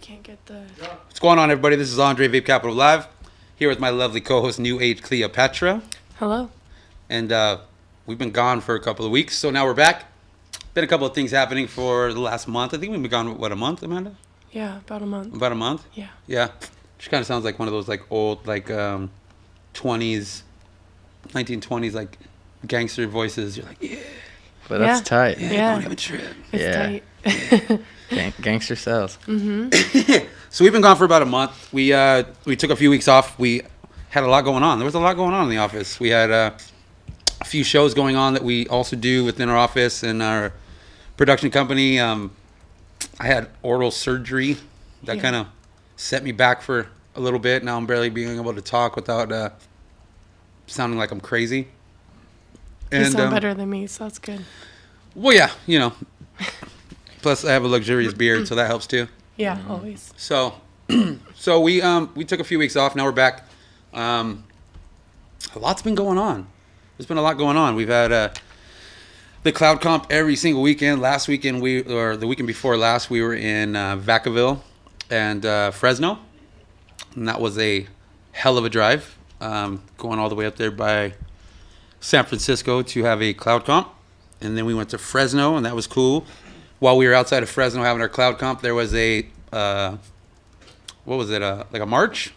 can't get the... What's going on, everybody? This is Andre, Vape Capital Live, here with my lovely co-host, New Age Cleopatra. Hello. And we've been gone for a couple of weeks, so now we're back. Been a couple of things happening for the last month. I think we've been gone, what, a month, Amanda? Yeah, about a month. About a month? Yeah. Yeah. She kind of sounds like one of those, like, old, like, 20s, 1920s, like, gangster voices. You're like, yeah. But that's tight. Yeah. Don't have a trip. It's tight. Gangster cells. Mm-hmm. So we've been gone for about a month. We took a few weeks off. We had a lot going on. There was a lot going on in the office. We had a few shows going on that we also do within our office and our production company. I had oral surgery that kind of set me back for a little bit. Now I'm barely being able to talk without sounding like I'm crazy. You sound better than me, so that's good. Well, yeah, you know. Plus, I have a luxurious beard, so that helps too. Yeah, always. So we took a few weeks off. Now we're back. A lot's been going on. There's been a lot going on. We've had the Cloud Comp every single weekend. Last weekend the weekend before last, we were in Vacaville and Fresno, and that was a hell of a drive. Going all the way up there by San Francisco to have a Cloud Comp, and then we went to Fresno, and that was cool. While we were outside of Fresno having our Cloud Comp, there was a what was it? Like a march?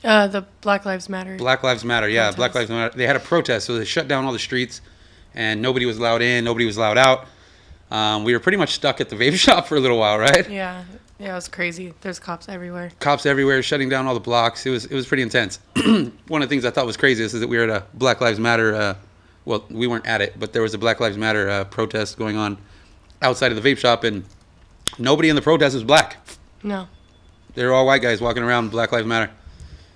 The Black Lives Matter. Black Lives Matter, yeah. Protest. Black Lives Matter. They had a protest, so they shut down all the streets, and nobody was allowed in, nobody was allowed out. We were pretty much stuck at the vape shop for a little while, right? Yeah, it was crazy. There's cops everywhere. Cops everywhere, shutting down all the blocks. It was pretty intense. One of the things I thought was crazy is that we were at a Black Lives Matter. Well, we weren't at it, but there was a Black Lives Matter protest going on outside of the vape shop, and nobody in the protest was black. No. They were all white guys walking around Black Lives Matter.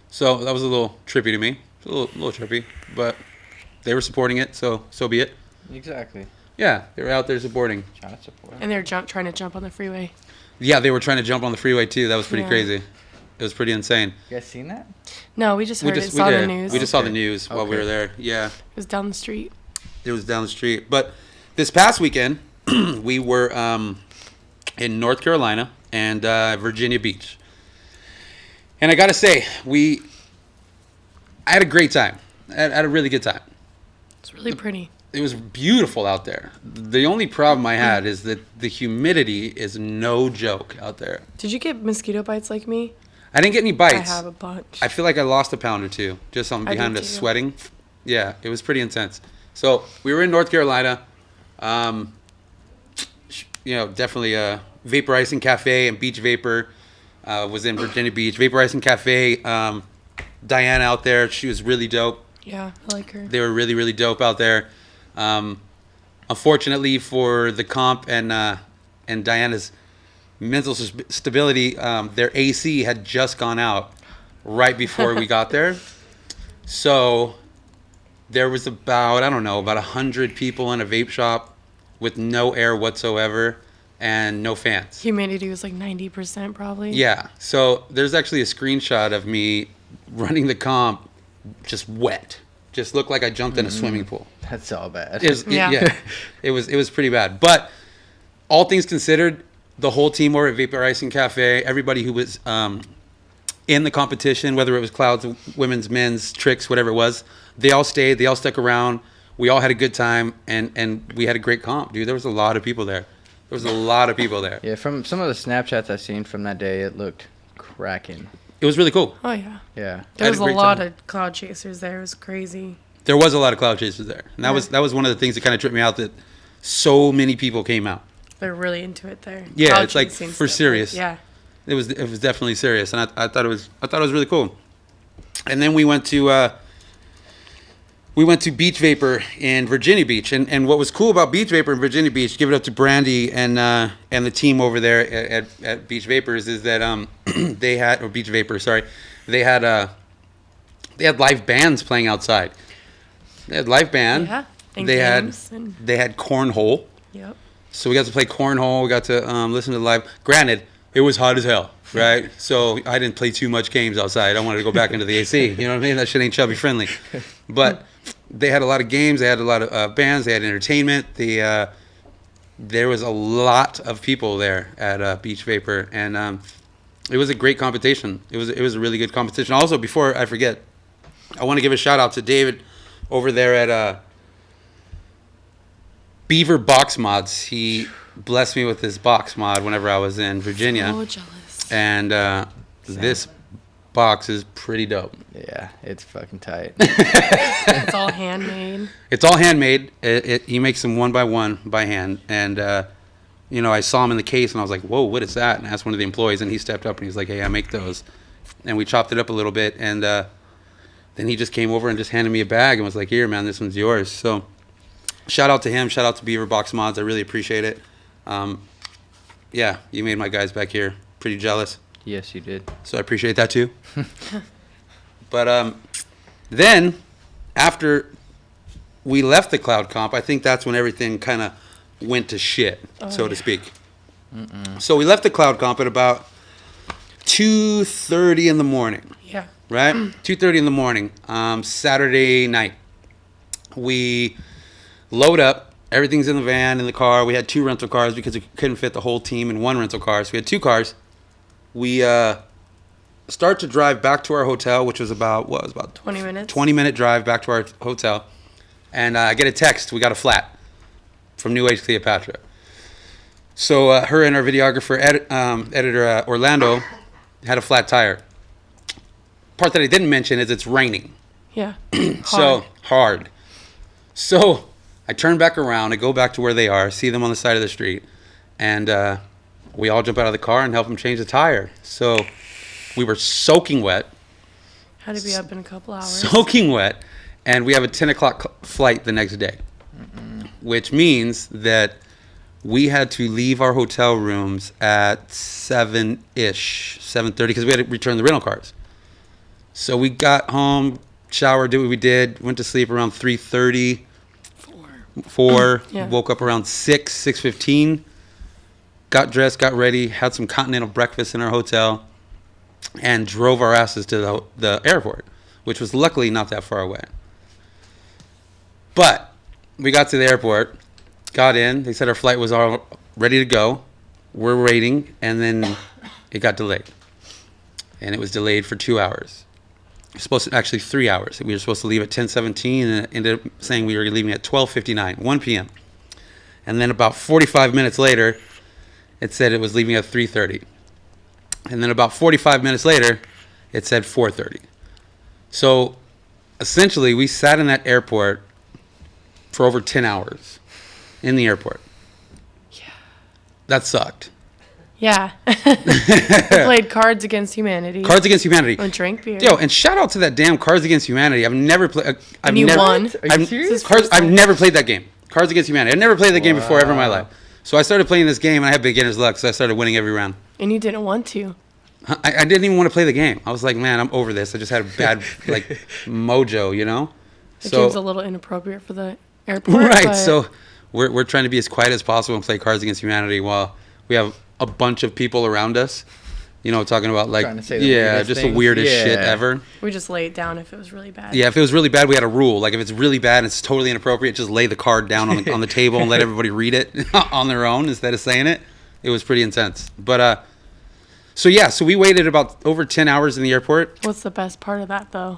So that was a little trippy to me. A little trippy, but they were supporting it, so be it. Exactly. Yeah, they were out there supporting. Trying to support. And they were trying to jump on the freeway. Yeah, they were trying to jump on the freeway too. That was pretty crazy. It was pretty insane. You guys seen that? No, we just heard saw the news. We just saw the news while we were there. Yeah. It was down the street. It was down the street. But this past weekend, we were in North Carolina and Virginia Beach. And I got to say, I had a great time. I had a really good time. It's really pretty. It was beautiful out there. The only problem I had is that the humidity is no joke out there. Did you get mosquito bites like me? I didn't get any bites. I have a bunch. I feel like I lost a pound or two just on behind us sweating. Yeah, it was pretty intense. So we were in North Carolina. Definitely Vaporizing Cafe and Beach Vapor was in Virginia Beach. Vaporizing Cafe, Diana out there, she was really dope. Yeah, I like her. They were really, really dope out there. Unfortunately for the comp and Diana's mental stability, their AC had just gone out right before we got there. So there was about 100 people in a vape shop with no air whatsoever and no fans. Humidity was like 90% probably. Yeah. So there's actually a screenshot of me running the comp just wet. Just looked like I jumped in a swimming pool. That's all bad. It was pretty bad. But all things considered, the whole team over at Vaporizing Cafe, everybody who was in the competition, whether it was Clouds, women's, men's, tricks, whatever it was, they all stayed. They all stuck around. We all had a good time, and we had a great comp, dude. There was a lot of people there. Yeah, from some of the Snapchats I've seen from that day, it looked cracking. It was really cool. Oh, yeah. Yeah. There was a lot of cloud chasers there. It was crazy. There was a lot of cloud chasers there. And that was one of the things that kind of tripped me out, that so many people came out. They're really into it there. Yeah, cloud it's like for serious. Yeah. It was definitely serious, and I thought it was really cool. And then we went to Beach Vapor in Virginia Beach, and what was cool about Beach Vapor in Virginia Beach, give it up to Brandy and the team over there at Beach Vapors, is that they had live bands playing outside. They had live band. Yeah. And they had cornhole. Yep. So we got to play cornhole. We got to listen to live. Granted, it was hot as hell, right? So I didn't play too much games outside. I wanted to go back into the AC. You know what I mean? That shit ain't chubby friendly. But they had a lot of games. They had a lot of bands. They had entertainment. There was a lot of people there at Beach Vapor, and It was a great competition. It was a really good competition. Also, before I forget, I want to give a shout out to David over there at Beaver Box Mods. He blessed me with this box mod whenever I was in Virginia. So jealous. And this box is pretty dope. Yeah, it's fucking tight. It's all handmade. It's all handmade. He makes them one by one by hand. And, I saw him in the case and I was like, whoa, what is that? And I asked one of the employees and he stepped up and he's like, hey, I make those. And we chopped it up a little bit. And then he just came over and just handed me a bag and was like, here, man, this one's yours. So shout out to him. Shout out to Beaver Box Mods. I really appreciate it. Yeah, you made my guys back here pretty jealous. Yes, you did. So I appreciate that too. But then after we left the cloud comp, I think that's when everything kind of went to shit, so to speak. So we left the cloud comp at about 2:30 in the morning. Yeah. Right? 2:30 in the morning, Saturday night. We load up. Everything's in the van, in the car. We had 2 rental cars because we couldn't fit the whole team in 1 rental car. So we had 2 cars. We start to drive back to our hotel, which was about 20 minutes. 20-minute drive back to our hotel. And I get a text. We got a flat from New Age Cleopatra. So her and our videographer, editor Orlando, had a flat tire. Part that I didn't mention is it's raining. Yeah. So hard. So I turn back around. I go back to where they are, see them on the side of the street, and we all jump out of the car and help them change the tire. So we were soaking wet. Had to be up in a couple hours. Soaking wet. And we have a 10 o'clock flight the next day, which means that we had to leave our hotel rooms at 7-ish, 7:30, because we had to return the rental cars. So we got home, showered, did what we did, went to sleep around 3:30. 4, Yeah. Woke up around 6:15, got dressed, got ready, had some continental breakfast in our hotel, and drove our asses to the airport, which was luckily not that far away. But we got to the airport, got in, they said our flight was all ready to go. We're waiting, and then it got delayed. And it was delayed for 2 hours. Actually 3 hours. We were supposed to leave at 10:17, and it ended up saying we were leaving at 12:59, 1 p.m. And then about 45 minutes later, it said it was leaving at 3:30. And then about 45 minutes later, it said 4:30. So essentially, we sat in that airport for over 10 hours in the airport. Yeah. That sucked. Yeah. We played Cards Against Humanity. Cards Against Humanity. And drank beer. Yo, and shout out to that damn Cards Against Humanity. I've never played. And you won. Are you serious? I've never played that game. Cards Against Humanity. I've never played that game before ever in my life. So I started playing this game, and I had beginner's luck, so I started winning every round. And you didn't want to. I didn't even want to play the game. I was like, man, I'm over this. I just had a bad mojo, you know? The game's a little inappropriate for the airport. Right. So we're trying to be as quiet as possible and play Cards Against Humanity while we have a bunch of people around us, talking about just the weirdest shit ever. We just lay it down if it was really bad. Yeah, if it was really bad, we had a rule. Like if it's really bad and it's totally inappropriate, just lay the card down on the table and let everybody read it on their own instead of saying it. It was pretty intense. But so we waited about over 10 hours in the airport. What's the best part of that though?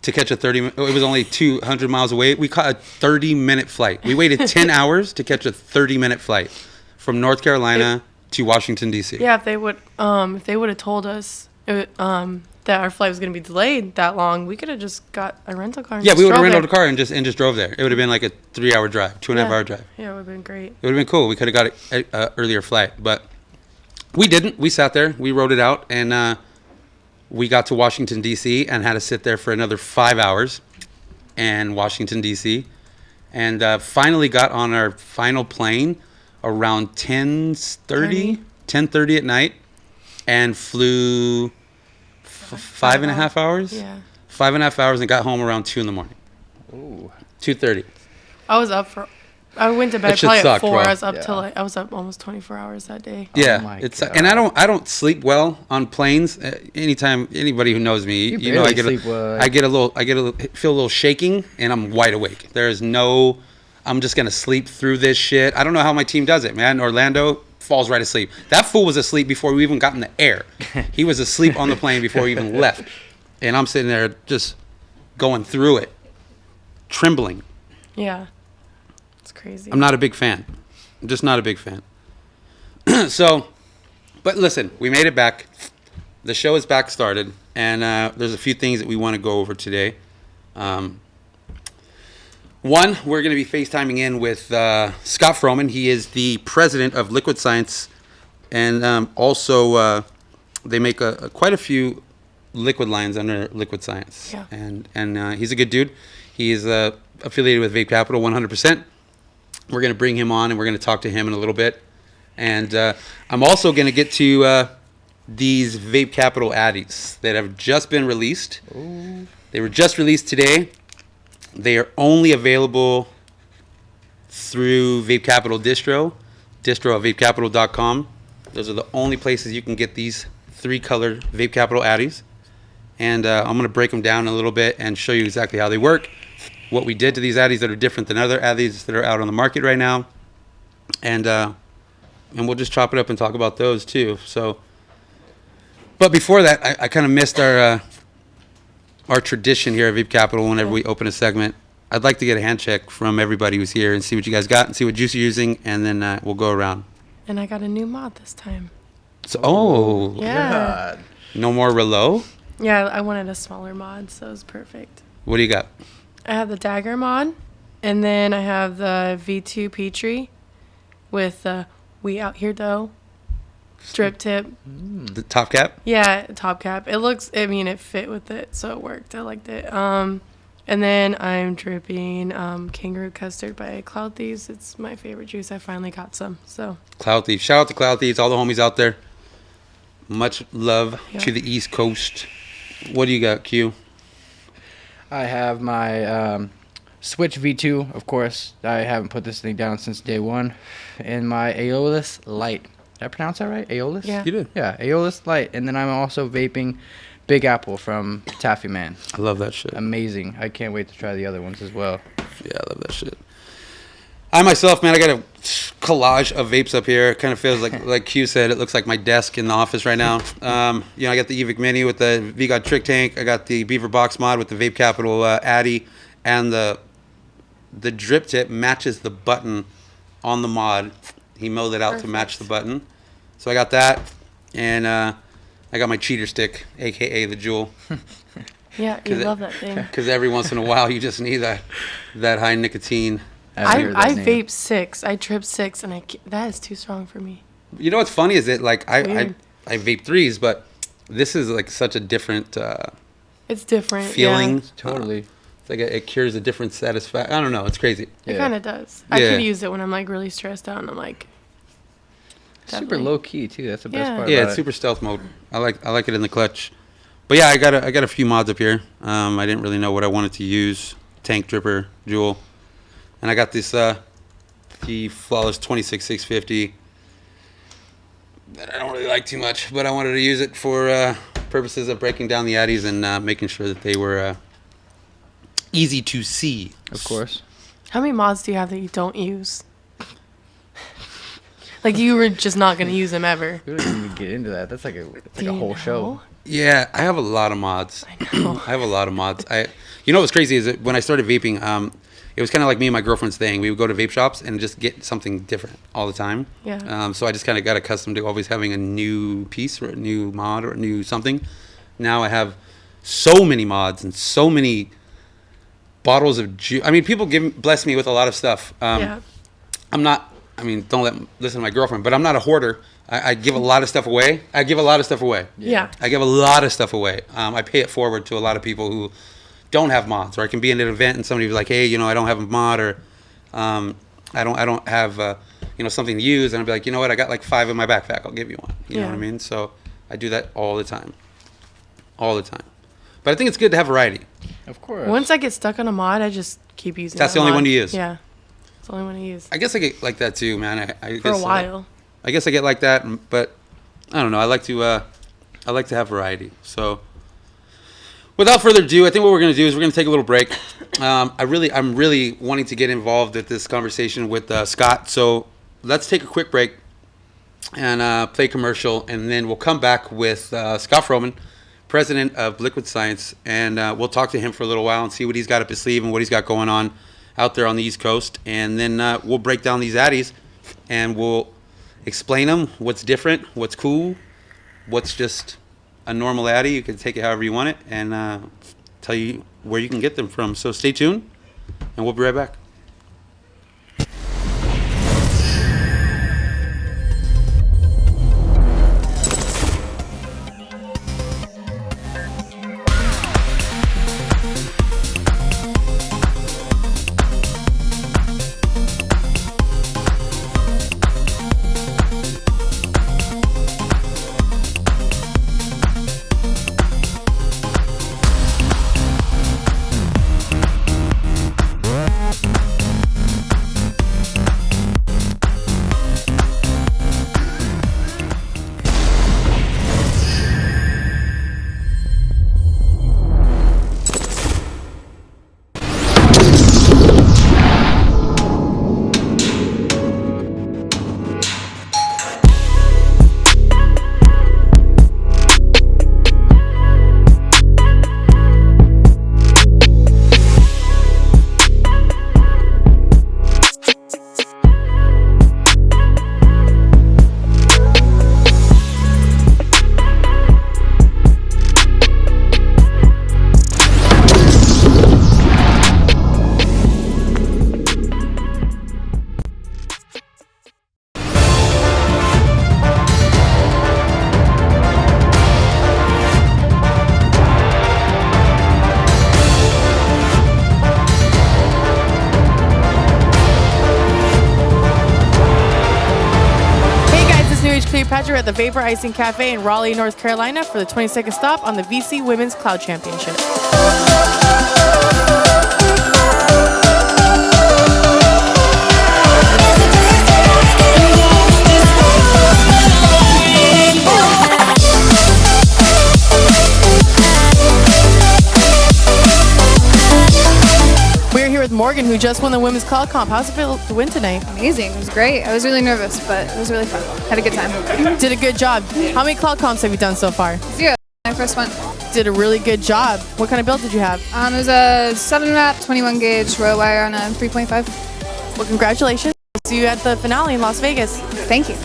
To catch it was only 200 miles away. We caught a 30-minute flight. We waited 10 hours to catch a 30-minute flight from North Carolina to Washington, D.C. Yeah, if they would have told us that our flight was going to be delayed that long, we could have just got a rental car. Yeah, we would have rented a car and just drove there. It would have been like a 3-hour drive, 2.5-hour drive. Yeah, it would have been great. It would have been cool. We could have got an earlier flight, but we didn't. We sat there. We rode it out, and we got to Washington, D.C., and had to sit there for another 5 hours in Washington, D.C., and finally got on our final plane around 10:30 at night, and flew 5.5 hours. Yeah. 5.5 hours, and got home around 2 in the morning. Ooh. 2:30. I went to bed That shit probably sucked, at 4. bro. I was up till I was up almost 24 hours that day. Yeah, my it's God. and I don't sleep well on planes. Anytime anybody who knows me, You I barely get sleep well. feel a little shaking, and I'm wide awake. I'm just gonna sleep through this shit. I don't know how my team does it, man. Orlando falls right asleep. That fool was asleep before we even got in the air. He was asleep on the plane before we even left. And I'm sitting there just going through it, trembling. Yeah. It's crazy. I'm not a big fan. I'm just not a big fan. So, but listen, we made it back. The show is back started, and there's a few things that we want to go over today. One, we're going to be FaceTiming in with Scott Frohman. He is the president of Liquid Science, and also they make quite a few liquid lines under Liquid Science. Yeah. And he's a good dude. He is affiliated with Vape Capital 100%. We're going to bring him on, and we're going to talk to him in a little bit. And I'm also going to get to these Vape Capital Addies that have just been released. Ooh. They were just released today. They are only available through Vape Capital distro at vapecapital.com. Those are the only places you can get these 3-colored Vape Capital Addies. And I'm going to break them down a little bit and show you exactly how they work, what we did to these Addies that are different than other Addies that are out on the market right now. And we'll just chop it up and talk about those too. So, but before that, I kind of missed our tradition here at Vape Capital. Whenever we open a segment, I'd like to get a hand check from everybody who's here and see what you guys got and see what juice you're using, and then we'll go around. And I got a new mod this time. So, Yeah. God. No more Relo? Yeah, I wanted a smaller mod, so it was perfect. What do you got? I have the Dagger mod, and then I have the V2 Petrie with We Out Here Though strip tip. The top cap? Yeah, top cap. It fit with it, so it worked. I liked it. And then I'm dripping Kangaroo Custard by Cloud Thieves. It's my favorite juice. I finally got some. So Cloud Thieves. Shout out to Cloud Thieves, all the homies out there. Much love Yeah. to the East Coast. What do you got, Q? I have my Switch V2, of course. I haven't put this thing down since day one. And my Aeolus Light. Did I pronounce that right? Aeolus? Yeah. You did. Yeah, Aeolus Light. And then I'm also vaping Big Apple from Taffy Man. I love that shit. Amazing. I can't wait to try the other ones as well. Yeah, I love that shit. I myself, man, I got a collage of vapes up here. It kind of feels like Q said, it looks like my desk in the office right now. I got the Evic Mini with the VGod Trick Tank. I got the Beaver Box Mod with the Vape Capital Addy. And the drip tip matches the button on the mod. He milled it out to match the button. So I got that. And I got my cheater stick, a.k.a. the Jewel. yeah, you love that thing. Because every once in a while, you just need that high nicotine. I vape 6. I trip 6, and that is too strong for me. You know what's funny is that I vape 3s, but this is like such a different it's different feeling. Yeah. Totally. It's like it cures a different satisfaction. I don't know. It's crazy. It Yeah. kind of does. Yeah. I could use it when I'm like really stressed out, and I'm like Super definitely. low key too. That's the best Yeah. part Yeah, about it's it. super stealth mode. I like it in the clutch. But yeah, I got a few mods up here. I didn't really know what I wanted to use. Tank Dripper, Jewel, and I got this the Flawless 26650 that I don't really like too much, but I wanted to use it for purposes of breaking down the Addies and making sure that they were easy to see. Of course. How many mods do you have that you don't use? Like you were just not gonna use them ever. We don't even get into that. That's like a Do you whole show. know? Yeah, I have a lot of mods. I know. I have a lot of mods. You know what's crazy is that when I started vaping, it was kind of like me and my girlfriend's thing. We would go to vape shops and just get something different all the time. Yeah. So I just kind of got accustomed to always having a new piece or a new mod or a new something. Now I have so many mods and so many bottles of juice. I mean, people bless me with a lot of stuff. Yeah. I'm not. I mean, don't listen to my girlfriend, but I'm not a hoarder. I give a lot of stuff away. Yeah. I give a lot of stuff away. I pay it forward to a lot of people who don't have mods, or I can be in an event and somebody was like, hey, I don't have a mod, or I don't have something to use, and I'll be like, you know what, I got like 5 in my backpack, I'll give you one. You know what I mean? So I do that all the time. But I think it's good to have variety. Of course. Once I get stuck on a mod, I just keep using. That's that the only mod. one to use. Yeah. It's the only one to use. I guess I get like that too, man. I For guess, a while. I guess I get like that, but I don't know. I like to have variety. So without further ado, I think what we're going to do is we're going to take a little break. I'm really wanting to get involved with this conversation with Scott. So let's take a quick break. and play commercial, and then we'll come back with Scott Frohman, president of Liquid Science, and we'll talk to him for a little while and see what he's got up his sleeve and what he's got going on out there on the East Coast. And then we'll break down these addies, and we'll explain them, what's different, what's cool, what's just a normal addy. You can take it however you want it, and tell you where you can get them from. So stay tuned, and we'll be right back. Cleopatra at the Vapor Icing Cafe in Raleigh, North Carolina for the 22nd stop on the VC Women's Cloud Championship. We're here with Morgan, who just won the Women's Cloud Comp. How's it feel to win tonight? Amazing. It was great. I was really nervous, but it was really fun. Had a good time. Did a good job. How many Cloud Comps have you done so far? 0. My first one. Did a really good job. What kind of build did you have? It was a 7-wrap, 21 gauge row wire on a 3.5. Well, congratulations. See you at the finale in Las Vegas. Thank you.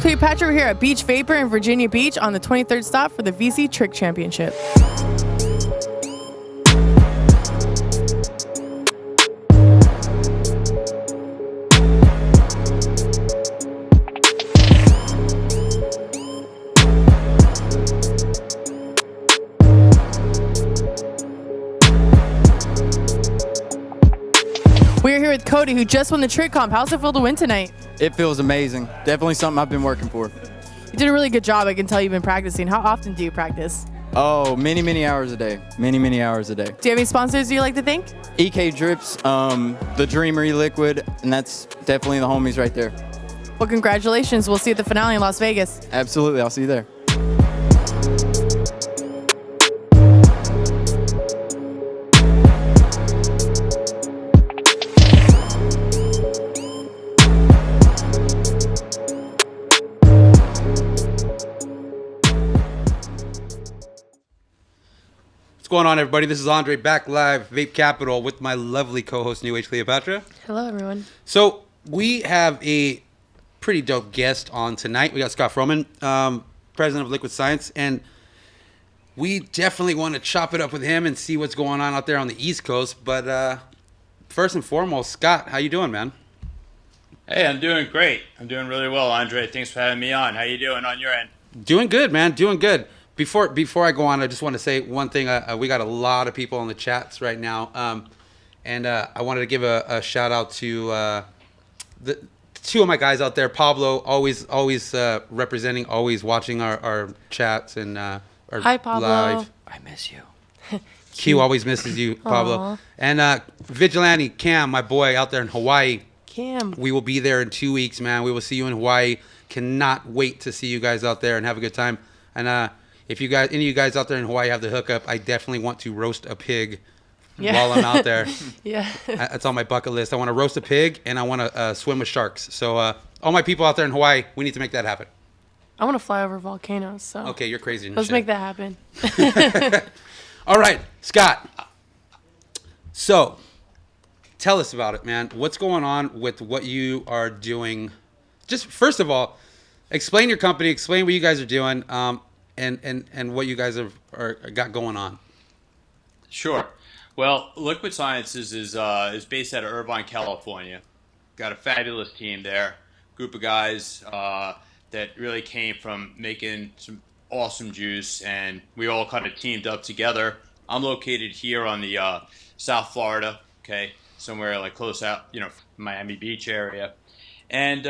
Cleopatra, we're here at Beach Vapor in Virginia Beach on the 23rd stop for the VC Trick Championship. We're here with Cody, who just won the Trick Comp. How's it feel to win tonight? It feels amazing. Definitely something I've been working for. You did a really good job. I can tell you've been practicing. How often do you practice? Oh, many hours a day. Many hours a day. Do you have any sponsors you like to thank? EK Drips, the Dreamery Liquid, and that's definitely the homies right there. Well, congratulations. We'll see you at the finale in Las Vegas. Absolutely. I'll see you there. What's going on, everybody? This is Andre back live, Vape Capital, with my lovely co-host, New Age Cleopatra. Hello, everyone. So we have a pretty dope guest on tonight. We got Scott Frohman, president of Liquid Science, and we definitely want to chop it up with him and see what's going on out there on the East Coast. But first and foremost, Scott, how you doing, man? Hey, I'm doing great. I'm doing really well, Andre. Thanks for having me on. How you doing on your end? Doing good, man. Doing good. Before I go on, I just want to say one thing. We got a lot of people on the chats right now, and I wanted to give a shout out to two of my guys out there. Pablo, always representing, always watching our chats and our Hi, Pablo. live. I miss you. Q always misses you, Pablo. Aw. And Vigilante Cam, my boy out there in Hawaii. Cam. We will be there in 2 weeks, man. We will see you in Hawaii. Cannot wait to see you guys out there and have a good time. And if you guys, any of you guys out there in Hawaii have the hookup, I definitely want to roast a pig while I'm out there. Yeah. That's on my bucket list. I want to roast a pig and I want to swim with sharks. So all my people out there in Hawaii, we need to make that happen. I want to fly over volcanoes. So Okay, you're crazy. let's make that happen. All right, Scott. So tell us about it, man. What's going on with what you are doing? Just first of all, explain your company, explain what you guys are doing, and what you guys have got going on. Sure. Well, Liquid Sciences is based out of Irvine, California. Got a fabulous team there, group of guys that really came from making some awesome juice, and we all kind of teamed up together. I'm located here on the South Florida, okay, somewhere like close out, Miami Beach area. And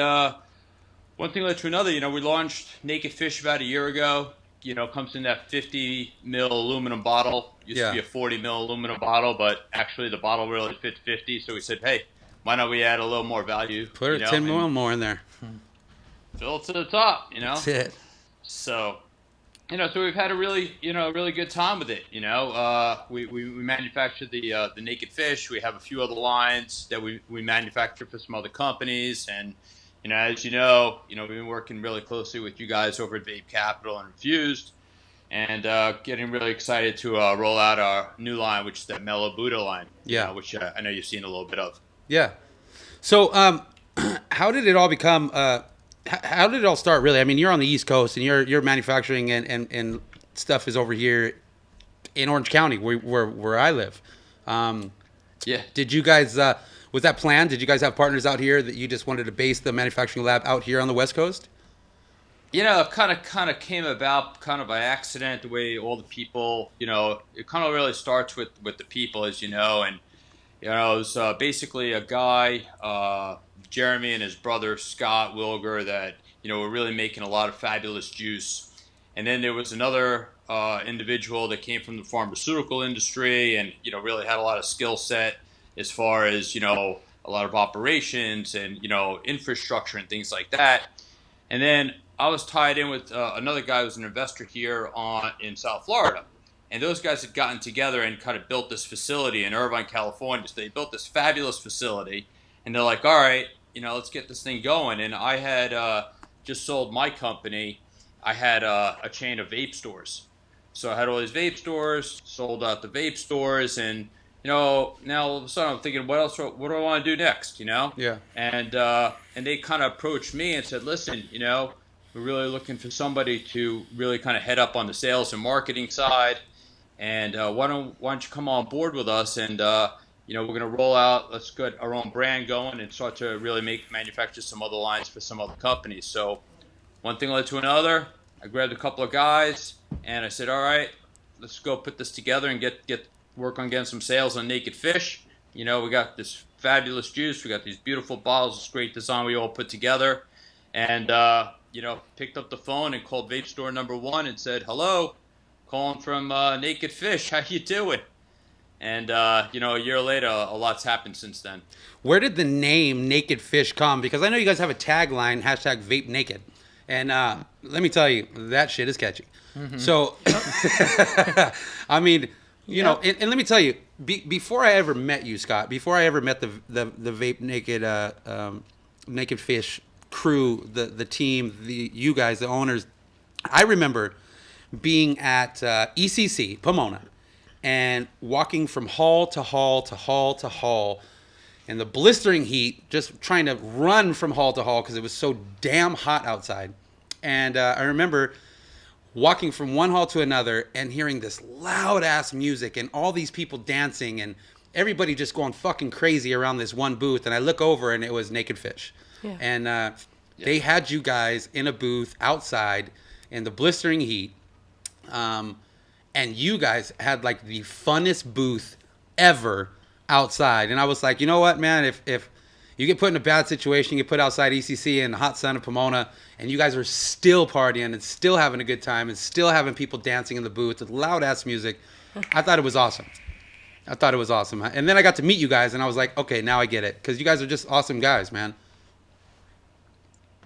one thing led to another. We launched Naked Fish about a year ago. Comes in that 50 mil aluminum bottle. Used to be a 40 mil aluminum bottle, but actually the bottle really fit 50. So we said, hey, why not we add a little more value? Put 10 more in there. Fill it to the top, That's it. So, so we've had a really good time with it. We manufacture the Naked Fish. We have a few other lines that we manufacture for some other companies, and as we've been working really closely with you guys over at Vape Capital and Infused, and getting really excited to roll out our new line, which is the Mellow Buddha line. Yeah. Which I know you've seen a little bit of. Yeah. So, how did it all become? How did it all start? Really, I mean, you're on the East Coast, and your manufacturing and stuff is over here in Orange County, where I live. Yeah. Did you guys? Was that planned? Did you guys have partners out here that you just wanted to base the manufacturing lab out here on the West Coast? It kind of came about kind of by accident. The way all the people, it kind of really starts with the people, as you know, and it was basically a guy, Jeremy, and his brother Scott Wilger, that were really making a lot of fabulous juice. And then there was another individual that came from the pharmaceutical industry, and really had a lot of skill set as far as a lot of operations and infrastructure and things like that. And then I was tied in with another guy who was an investor here in South Florida. And those guys had gotten together and kind of built this facility in Irvine, California. So they built this fabulous facility. And they're like, all right, let's get this thing going. And I had just sold my company. I had a chain of vape stores. So I had all these vape stores, sold out the vape stores. And, now all of a sudden I'm thinking, what do I want to do next, Yeah. And they kind of approached me and said, listen, we're really looking for somebody to really kind of head up on the sales and marketing side. And why don't you come on board with us? And we're going to roll out. Let's get our own brand going and start to really manufacture some other lines for some other companies. So one thing led to another. I grabbed a couple of guys and I said, all right, let's go put this together and get work on getting some sales on Naked Fish. We got this fabulous juice. We got these beautiful bottles. This great design we all put together, and picked up the phone and called Vape Store number 1 and said, hello, calling from Naked Fish. How you doing? And a year later, a lot's happened since then. Where did the name Naked Fish come? Because I know you guys have a tagline, #VapeNaked. And let me tell you, that shit is catchy. Mm-hmm. So, I mean, and let me tell you, before I ever met you, Scott, before I ever met the Vape Naked Naked Fish crew, the team, you guys, the owners, I remember being at ECC, Pomona, and walking from hall to hall to hall to hall in the blistering heat, just trying to run from hall to hall because it was so damn hot outside. And I remember walking from one hall to another and hearing this loud ass music and all these people dancing and everybody just going fucking crazy around this one booth. And I look over and it was Naked Fish. Yeah. And they had you guys in a booth outside in the blistering heat. And you guys had like the funnest booth ever outside. And I was like, you know what, man, if You get put in a bad situation, you get put outside ECC in the hot sun of Pomona, and you guys are still partying and still having a good time and still having people dancing in the booth with loud ass music. I thought it was awesome. And then I got to meet you guys, and I was like, okay, now I get it, because you guys are just awesome guys, man.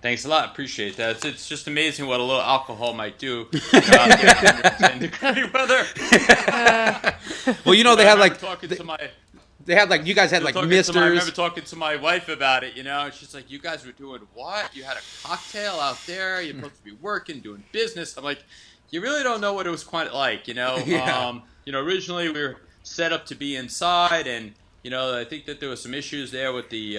Thanks a lot. Appreciate that. It's just amazing what a little alcohol might do out there in 10-degree weather. Well, you know, they had like talking to my. They had like, you guys had like I misters. remember talking to my wife about it, and she's like, you guys were doing what? You had a cocktail out there. You're supposed to be working, doing business. I'm like, you really don't know what it was quite like, Yeah. Originally we were set up to be inside, and, I think that there was some issues there with the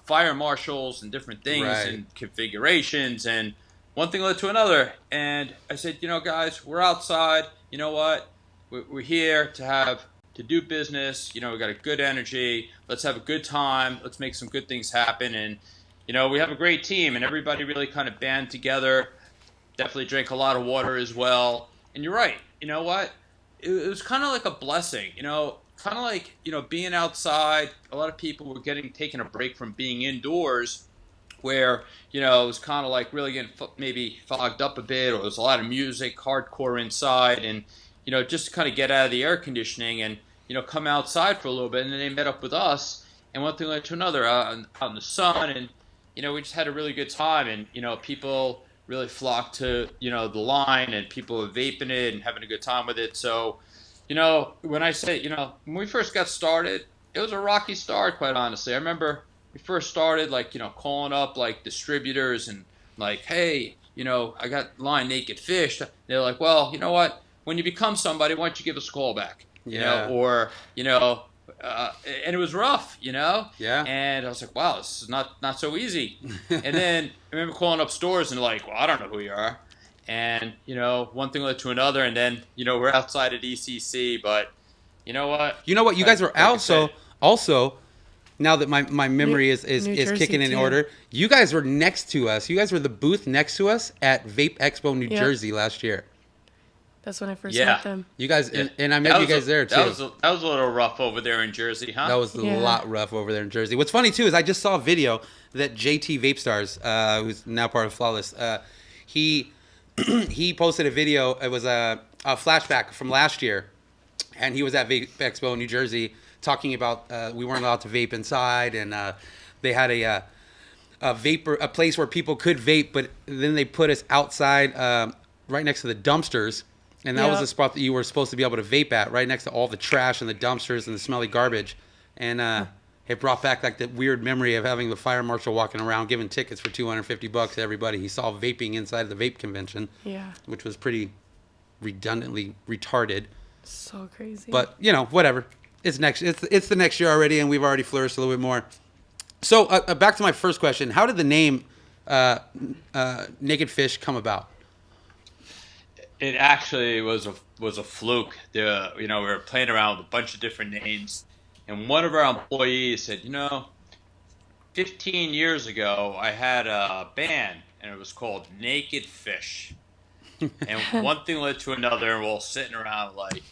fire marshals and different things Right. and configurations, and one thing led to another. And I said, guys, we're outside. You know what? We're here to do business. We got a good energy. Let's have a good time. Let's make some good things happen. And, we have a great team, and everybody really kind of band together. Definitely drank a lot of water as well. And you're right. You know what? It was kind of like a blessing, kind of like, being outside. A lot of people were taking a break from being indoors, where, it was kind of like really getting maybe fogged up a bit, or there was a lot of music, hardcore inside, and, just to kind of get out of the air conditioning and, come outside for a little bit. And then they met up with us, and one thing led to another out in the sun, and, we just had a really good time. And, people really flocked to, the line, and people were vaping it and having a good time with it. So, when I say, when we first got started, it was a rocky start, quite honestly. I remember we first started, like, calling up, like, distributors and, like, hey, I got line Naked Fish. They're like, well, you know what? When you become somebody, why don't you give us a call back? Yeah. And it was rough, Yeah. And I was like, wow, this is not so easy. And then I remember calling up stores, and they're like, well, I don't know who you are. And, one thing led to another, and then, we're outside at ECC, but you know what? You guys were also, now that my memory is New Jersey kicking in too. order, you guys were next to us. You guys were the booth next to us at Vape Expo New Yep. Jersey last year. That's when I first Yeah. met them. You guys, Yeah. and I met you guys there too. That was a little rough over there in Jersey, huh? That was a Yeah. lot rough over there in Jersey. What's funny too is I just saw a video that JT Vape Stars, who's now part of Flawless, he posted a video. It was a flashback from last year, and he was at Vape Expo in New Jersey talking about we weren't allowed to vape inside, and they had a place where people could vape, but then they put us outside right next to the dumpsters. And that was Yeah. the spot that you were supposed to be able to vape at, right next to all the trash and the dumpsters and the smelly garbage. And it brought back like the weird memory of having the fire marshal walking around giving tickets for $250 to everybody he saw vaping inside the vape convention, Yeah. which was pretty redundantly retarded. So crazy. But, whatever. It's the next year already, and we've already flourished a little bit more. So back to my first question. How did the name Naked Fish come about? It actually was a fluke. We were playing around with a bunch of different names, and one of our employees said, 15 years ago, I had a band, and it was called Naked Fish. And one thing led to another, and we're all sitting around like,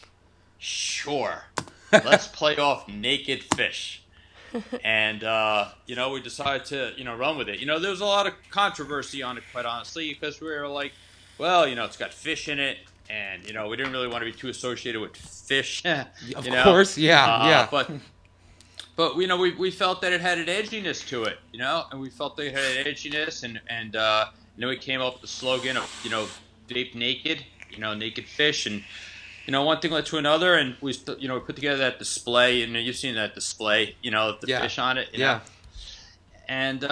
sure, let's play off Naked Fish. And, we decided to, run with it. There was a lot of controversy on it, quite honestly, because we were like, well, it's got fish in it, and, we didn't really want to be too associated with fish. Of course, yeah. But we felt that it had an edginess to it, and we felt that it had an edginess, and we came up with the slogan of, vape naked, Naked Fish, and, one thing led to another, and we put together that display, and you've seen that display, the fish on it, Yeah. And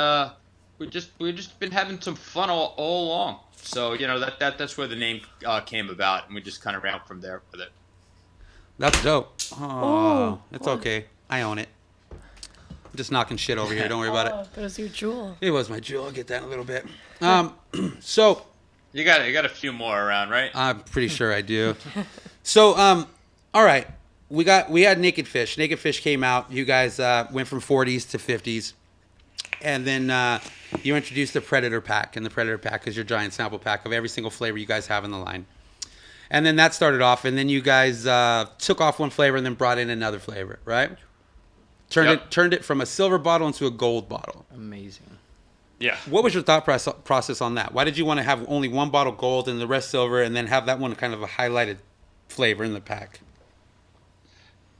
we've just been having some fun all along. So, that's where the name came about, and we just kind of ran from there with it. That's dope. Oh, it's what? okay. I own it. I'm just knocking shit over here. Don't worry about it. That was your jewel. It was my jewel. I'll get that in a little bit. So You got a few more around, right? I'm pretty sure I do. So, all right. We had Naked Fish. Naked Fish came out. You guys went from 40s to 50s. And then you introduced the Predator Pack. And the Predator Pack is your giant sample pack of every single flavor you guys have in the line. And then that started off. And then you guys took off one flavor and then brought in another flavor, right? turned it from a silver bottle into a gold bottle. Amazing. Yeah. What was your thought process on that? Why did you want to have only one bottle gold and the rest silver, and then have that one kind of a highlighted flavor in the pack?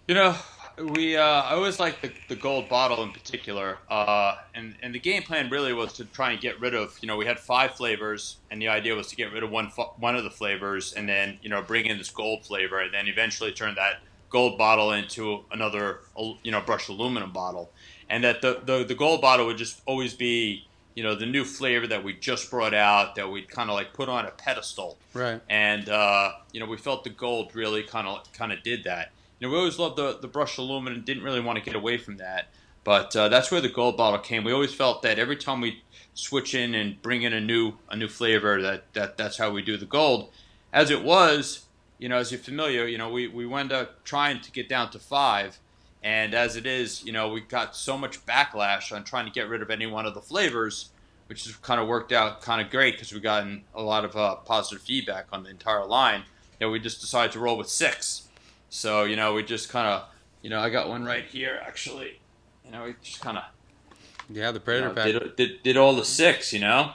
You know, I always liked the gold bottle in particular, and the game plan really was to try and get rid of. We had 5 flavors, and the idea was to get rid of one of the flavors, and then bring in this gold flavor, and then eventually turn that gold bottle into another brushed aluminum bottle, and that the gold bottle would just always be the new flavor that we just brought out that we'd kind of like put on a pedestal, Right. and we felt the gold really kind of did that. We always loved the brushed aluminum, didn't really want to get away from that, but that's where the gold bottle came. We always felt that every time we switch in and bring in a new flavor, that's how we do the gold. As it was, as you're familiar, we wound up trying to get down to 5, and as it is, we got so much backlash on trying to get rid of any one of the flavors, which has kind of worked out kind of great because we've gotten a lot of positive feedback on the entire line, that we just decided to roll with 6. So, we just kind of, I got one right here, actually. We just kind of... Yeah, the Predator pack. Did all the 6, I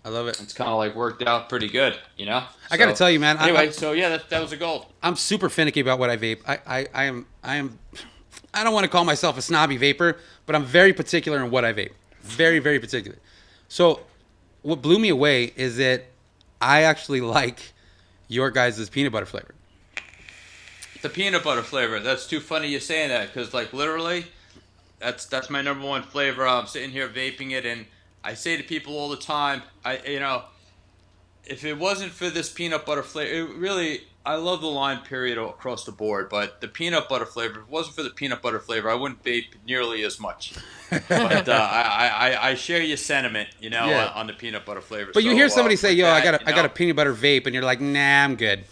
love it. It's kind of like worked out pretty good, So, I got to tell you, man. Anyway, so yeah, that was a goal. I'm super finicky about what I vape. I don't want to call myself a snobby vapor, but I'm very particular in what I vape. Very, very particular. So what blew me away is that I actually like your guys' peanut butter flavor. The peanut butter flavor. That's too funny you saying that, because like literally, that's my number one flavor. I'm sitting here vaping it, and I say to people all the time, if it wasn't for this peanut butter flavor, I love the line period across the board, but the peanut butter flavor, if it wasn't for the peanut butter flavor, I wouldn't vape nearly as much. But I share your sentiment, Yeah. on the peanut butter flavor. But you hear somebody say, "Yo, I got I a peanut butter vape," and you're like, "Nah, I'm good."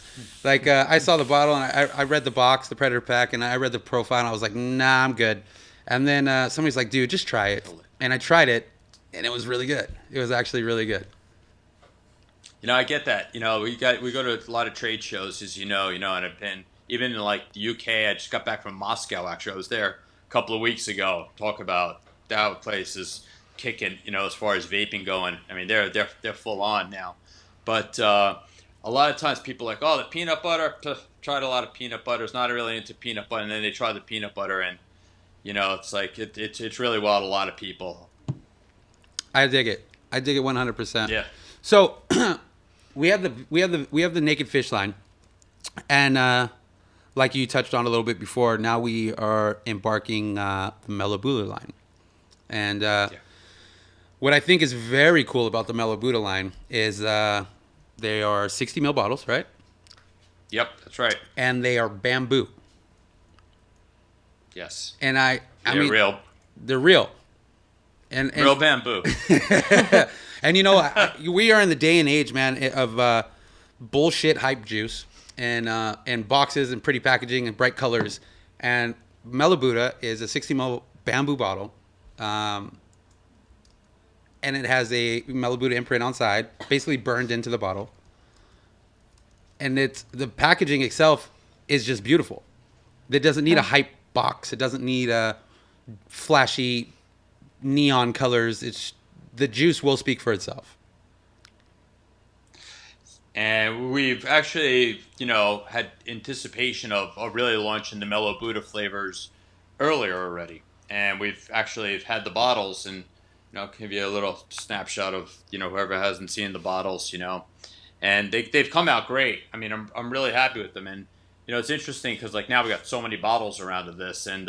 Like I saw the bottle and I read the box, the Predator pack, and I read the profile, and I was like, "Nah, I'm good." And then somebody's like, "Dude, just try it," and I tried it, and it was really good. It was actually really good. I get that. We go to a lot of trade shows, as and I've been even in like the UK. I just got back from Moscow. Actually, I was there a couple of weeks ago. Talk about that place is kicking. As far as vaping going, I mean they're full on now. But a lot of times people are like, oh, the peanut butter. Tried a lot of peanut butters. Not really into peanut butter, and then they try the peanut butter, and it's like it's really wild. A lot of people. I dig it. I dig it 100%. Yeah. So. We have the Naked Fish line, and like you touched on a little bit before, now we are embarking the Mellow Buddha line, and what I think is very cool about the Mellow Buddha line is they are 60 ml bottles, right? Yep, that's right. And they are bamboo. Yes. And I mean, real. They're real. And real bamboo. And we are in the day and age, man, of bullshit hype juice and boxes and pretty packaging and bright colors. And Mellow Buddha is a 60 ml bamboo bottle, and it has a Mellow Buddha imprint on side, basically burned into the bottle. And the packaging itself is just beautiful. It doesn't need a hype box. It doesn't need a flashy neon colors. The juice will speak for itself. And we've actually, had anticipation of really launching the Mellow Buddha flavors earlier already. And we've actually had the bottles, and I'll give you a little snapshot of, whoever hasn't seen the bottles, And they've come out great. I mean, I'm really happy with them. And, it's interesting because, like, now we got so many bottles around of this. And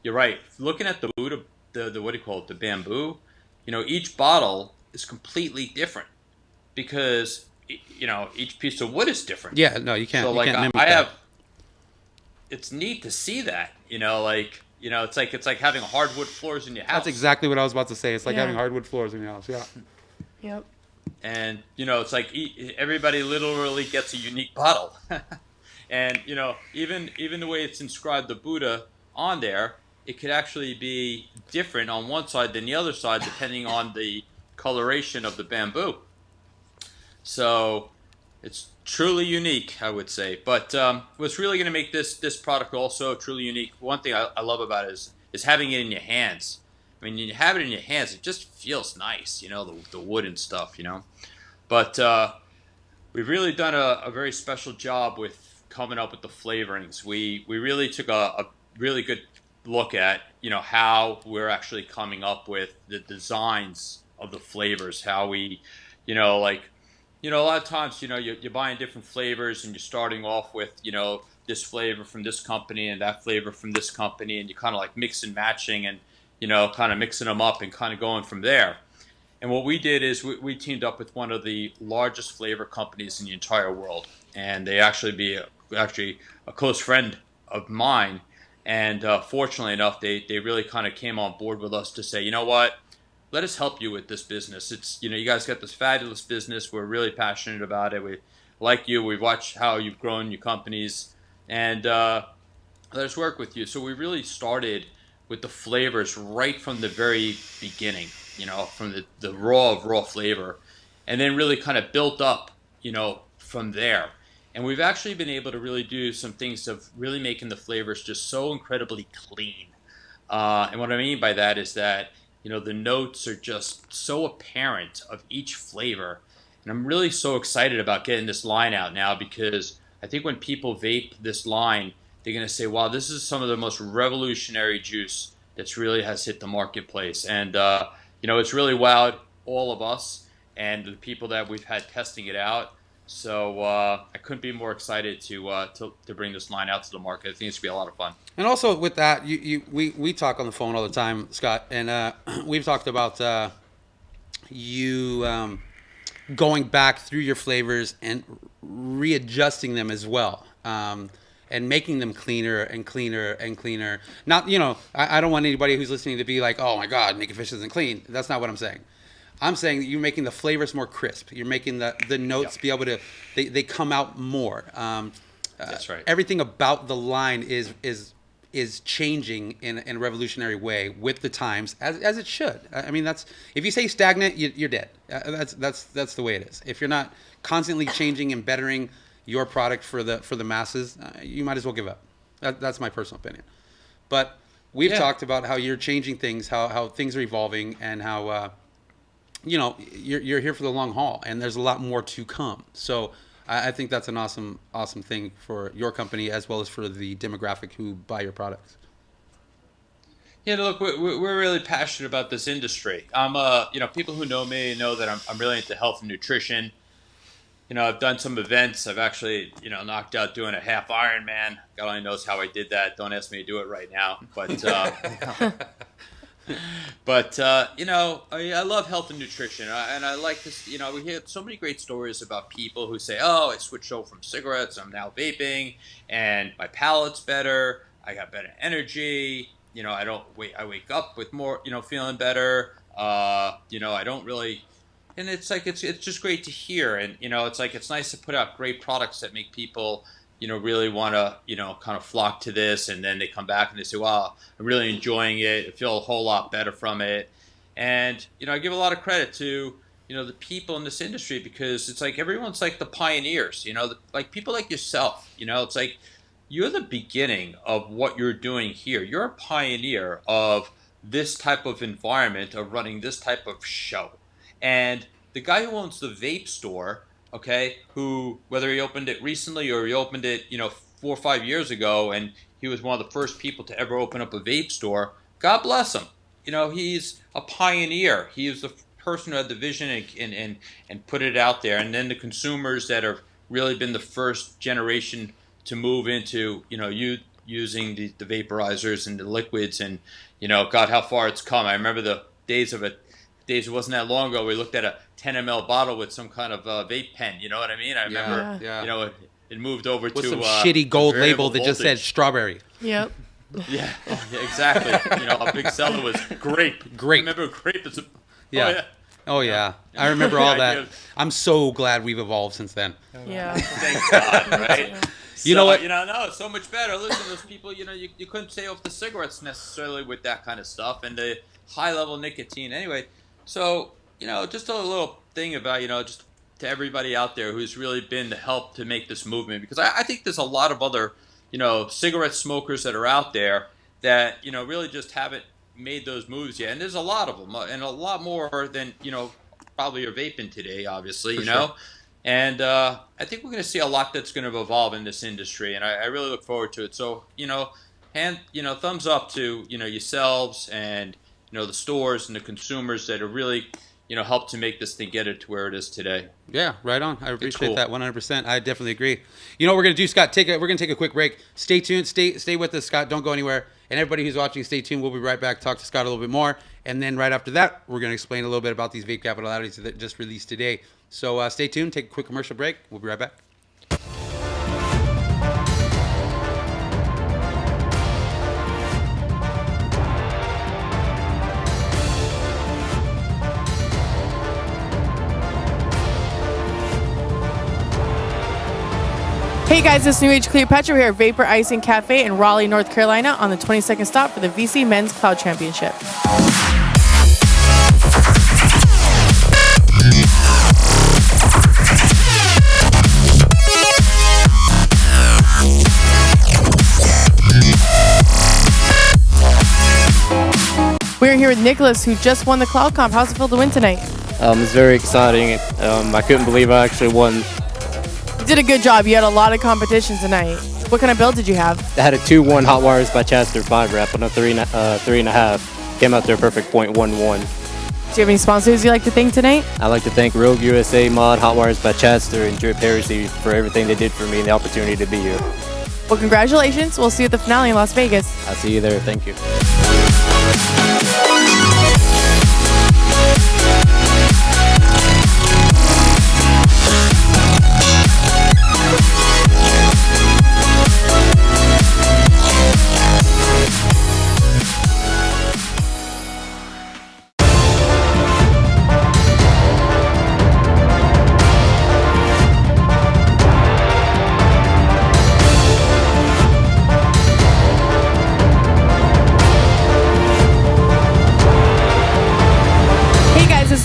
you're right. Looking at the Buddha, the what do you call it, the bamboo, each bottle is completely different because, each piece of wood is different. Yeah, no, you can't. So, you like, can't mimic I that. have, it's neat to see that, it's like having hardwood floors in your house. That's exactly what I was about to say. It's like Yeah. having hardwood floors in your house. Yeah. Yep. And, it's like everybody literally gets a unique bottle. And, even the way it's inscribed the Buddha on there, it could actually be different on one side than the other side depending on the coloration of the bamboo. So it's truly unique, I would say. But what's really going to make this product also truly unique, one thing I love about it is is having it in your hands. I mean, you have it in your hands, it just feels nice, you know, the wood and stuff, you know. But we've really done a very special job with coming up with the flavorings. We really took a really good look at, you know, how we're actually coming up with the designs of the flavors, how we, you know, like, you know, a lot of times, you know, you're buying different flavors and you're starting off with, you know, this flavor from this company and that flavor from this company, and you're kind of like mix and matching and, you know, kind of mixing them up and kind of going from there. And what we did is we teamed up with one of the largest flavor companies in the entire world, and they actually a close friend of mine. And fortunately enough, they really kind of came on board with us to say, you know what, let us help you with this business. It's, you know, you guys got this fabulous business. We're really passionate about it. We like you. We've watched how you've grown your companies, and let us work with you. So we really started with the flavors right from the very beginning, you know, from the raw flavor, and then really kind of built up, you know, from there. And we've actually been able to really do some things of really making the flavors just so incredibly clean. And what I mean by that is that, you know, the notes are just so apparent of each flavor. And I'm really so excited about getting this line out now, because I think when people vape this line, they're going to say, wow, this is some of the most revolutionary juice that's really has hit the marketplace. And, you know, it's really wowed all of us and the people that we've had testing it out. So I couldn't be more excited to bring this line out to the market. I think it's going to be a lot of fun. And also with that, we talk on the phone all the time, Scott, and we've talked about you going back through your flavors and readjusting them as well, and making them cleaner and cleaner and cleaner. Not, you know, I don't want anybody who's listening to be like, oh my God, Naked Fish isn't clean. That's not what I'm saying. I'm saying that you're making the flavors more crisp. You're making the notes be able to, they come out more. That's right. Everything about the line is changing in a revolutionary way with the times, as it should. I mean, that's, if you say stagnant, you're dead. That's the way it is. If you're not constantly changing and bettering your product for the masses, you might as well give up. That's my personal opinion. But we've talked about how you're changing things, how things are evolving, and how you know, you're here for the long haul, and there's a lot more to come. So I think that's an awesome thing for your company, as well as for the demographic who buy your products. Yeah, look, we're really passionate about this industry. I'm, you know, people who know me know that I'm really into health and nutrition. You know, I've done some events. I've actually, you know, knocked out doing a half Ironman. God only knows how I did that. Don't ask me to do it right now. But you know, I love health and nutrition, and I like this. You know, we hear so many great stories about people who say, "Oh, I switched over from cigarettes. I'm now vaping, and my palate's better. I got better energy. You know, I wake up with more, you know, feeling better. You know, I don't really." And it's like it's just great to hear, and you know, it's like it's nice to put out great products that make people, you know, really want to, you know, kind of flock to this, and then they come back and they say, wow, I'm really enjoying it. I feel a whole lot better from it. And, you know, I give a lot of credit to, you know, the people in this industry, because it's like everyone's like the pioneers, you know, like people like yourself, you know, it's like you're the beginning of what you're doing here. You're a pioneer of this type of environment, of running this type of show. And the guy who owns the vape store, okay, who, whether he opened it recently or he opened it, you know, 4 or 5 years ago, and he was one of the first people to ever open up a vape store, God bless him. You know, he's a pioneer. He is the person who had the vision and put it out there. And then the consumers that have really been the first generation to move into, you know, using the vaporizers and the liquids, and, you know, God, how far it's come. I remember the days it wasn't that long ago, we looked at a 10 ml bottle with some kind of vape pen. You know what I mean? I remember, you know, it moved over with to some shitty gold label that just said strawberry. Yep. Yeah, exactly. You know, a big seller was grape. Grape. Remember grape is Oh yeah. I remember all that. I'm so glad we've evolved since then. Yeah. Thank God, right? You know what? You know, no, it's so much better. Listen, those people, you know, you couldn't stay off the cigarettes necessarily with that kind of stuff, and the high level nicotine. Anyway, so, you know, just a little thing about, you know, just to everybody out there who's really been to help to make this movement, because I think there's a lot of other, you know, cigarette smokers that are out there that really just haven't made those moves yet. And there's a lot of them, and a lot more than probably are vaping today, obviously. For sure. And I think we're going to see a lot that's going to evolve in this industry, and I really look forward to it. So thumbs up to yourselves and the stores and the consumers that are really helped to make this thing get it to where it is today. Yeah, right on. I appreciate cool. that 100%. I definitely agree. You know what we're gonna do, Scott? We're gonna take a quick break. Stay tuned. Stay with us, Scott. Don't go anywhere. And everybody who's watching, stay tuned. We'll be right back. Talk to Scott a little bit more, and then right after that, we're gonna explain a little bit about these vape capital outages that just released today. So stay tuned. Take a quick commercial break. We'll be right back. Hey guys, it's New Age Cleopatra here at Vapor Icing Cafe in Raleigh, North Carolina on the 22nd stop for the VC Men's Cloud Championship. We're here with Nicholas, who just won the Cloud Comp. How's it feel to win tonight? It's very exciting. I couldn't believe I actually won. You did a good job. You had a lot of competition tonight. What kind of build did you have? I had a 2-1 Hot Wires by Chester 5 wrap on a 3.5. Came out there perfect .11. Do you have any sponsors you'd like to thank tonight? I'd like to thank Rogue USA Mod, Hot Wires by Chester, and Drip Heresy for everything they did for me and the opportunity to be here. Well, congratulations. We'll see you at the finale in Las Vegas. I'll see you there. Thank you.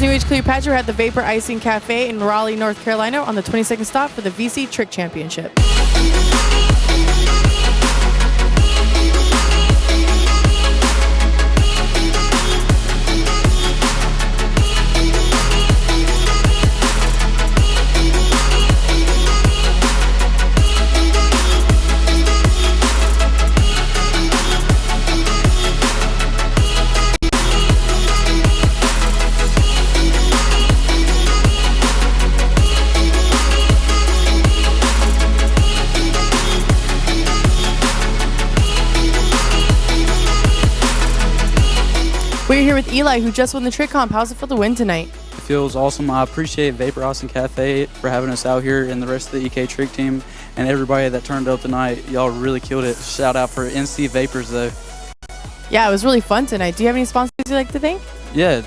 New Age Cleopatra at the Vapor Icing Cafe in Raleigh, North Carolina on the 22nd stop for the VC Trick Championship. We're here with Eli, who just won the Trick Comp. How's it feel to win tonight? It feels awesome. I appreciate Vapor Icing Cafe for having us out here and the rest of the EK Trick team and everybody that turned up tonight. Y'all really killed it. Shout out for NC Vapors, though. Yeah, it was really fun tonight. Do you have any sponsors you'd like to thank? Yeah,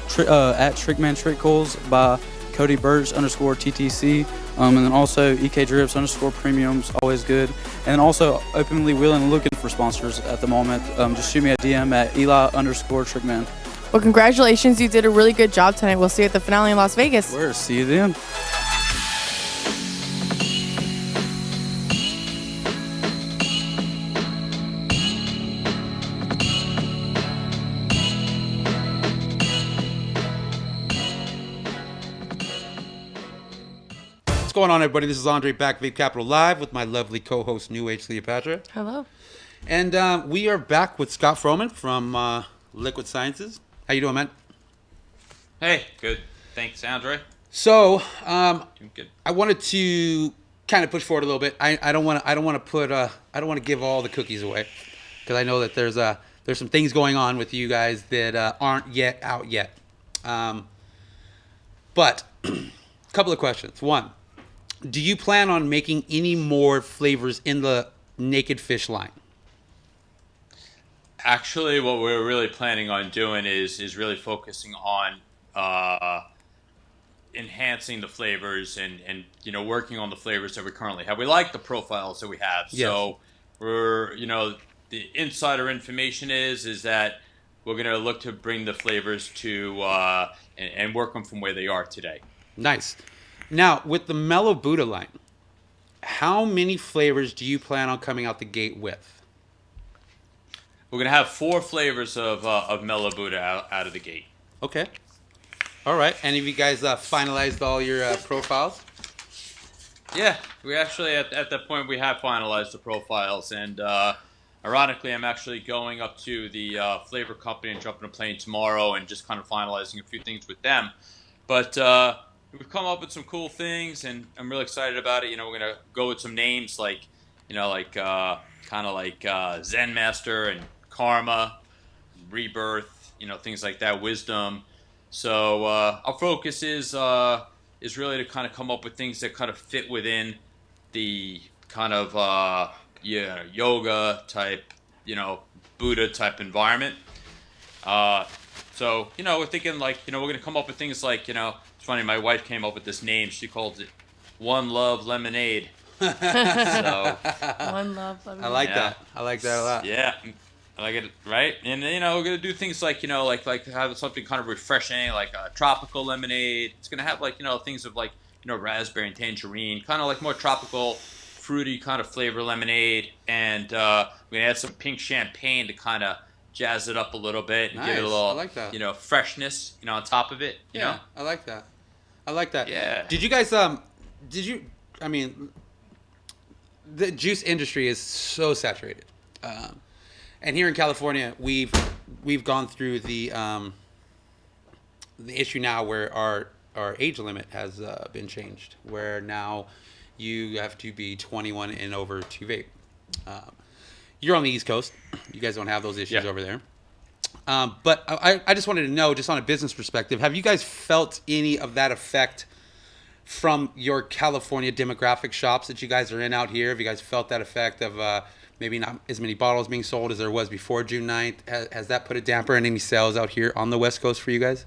at Trickman Trick Coils by Cody Birch _TTC. And then also EK Drips _premiums, always good. And then also openly willing and looking for sponsors at the moment. Just shoot me a DM at Eli _Trickman. Well, congratulations. You did a really good job tonight. We'll see you at the finale in Las Vegas. We'll see you then. What's going on, everybody? This is Andre back, Vape Capital Live, with my lovely co-host, New Age Cleopatra. Hello. And we are back with Scott Frohman from Liquid Sciences. How you doing, man? Hey, good. Thanks, Andre. So, Doing good. I wanted to kind of push forward a little bit. I don't want to give all the cookies away, because I know that there's some things going on with you guys that aren't yet out yet. But a couple of questions. One, do you plan on making any more flavors in the Naked Fish line? Actually, what we're really planning on doing is really focusing on enhancing the flavors and working on the flavors that we currently have. We like the profiles that we have, Yes. so we're the insider information is that we're going to look to bring the flavors to and work them from where they are today. Nice. Now, with the Mellow Buddha line, how many flavors do you plan on coming out the gate with? we're gonna have 4 flavors of Mellow Buddha out of the gate. Okay. All right. And have you guys finalized all your profiles? Yeah, we actually at that point we have finalized the profiles, and ironically, I'm actually going up to the flavor company and jumping a plane tomorrow, and just kind of finalizing a few things with them. But we've come up with some cool things, and I'm really excited about it. We're gonna go with some names like, kind of like Zen Master and Karma, Rebirth, things like that, Wisdom. So our focus is really to kind of come up with things that kind of fit within the kind of yoga type, Buddha type environment. So we're thinking like, we're gonna come up with things like, it's funny, my wife came up with this name. She calls it One Love Lemonade. So One love, love. I like that. I like that a lot. yeah, I like it, right? And we're gonna do things like, like have something kind of refreshing, like a tropical lemonade. It's gonna have like, things of like, raspberry and tangerine, kind of like more tropical, fruity kind of flavor lemonade. And we're gonna add some pink champagne to kind of jazz it up a little bit and give it a Nice. little, I like that. Freshness, on top of it. You know? I like that. I like that. Yeah. Did you guys I mean, the juice industry is so saturated. And here in California, we've gone through the issue now where our age limit has been changed, where now you have to be 21 and over to vape. You're on the East Coast. You guys don't have those issues over there. But I just wanted to know, just on a business perspective, have you guys felt any of that effect from your California demographic shops that you guys are in out here? Have you guys felt that effect of maybe not as many bottles being sold as there was before June 9th? Has that put a damper in any sales out here on the West Coast for you guys?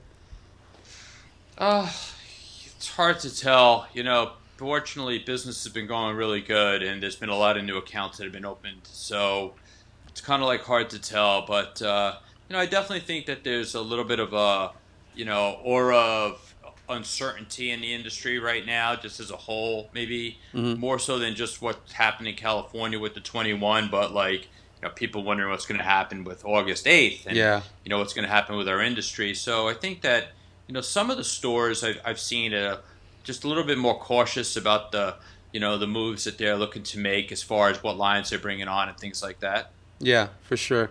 It's hard to tell. Fortunately, business has been going really good, and there's been a lot of new accounts that have been opened. So it's kind of like hard to tell. But I definitely think that there's a little bit of a aura of uncertainty in the industry right now, just as a whole. Maybe more so than just what's happening in California with the 21, but like people wondering what's going to happen with August 8th, and what's going to happen with our industry. So I think that some of the stores I've seen just a little bit more cautious about the the moves that they're looking to make as far as what lines they're bringing on and things like that. Yeah, for sure.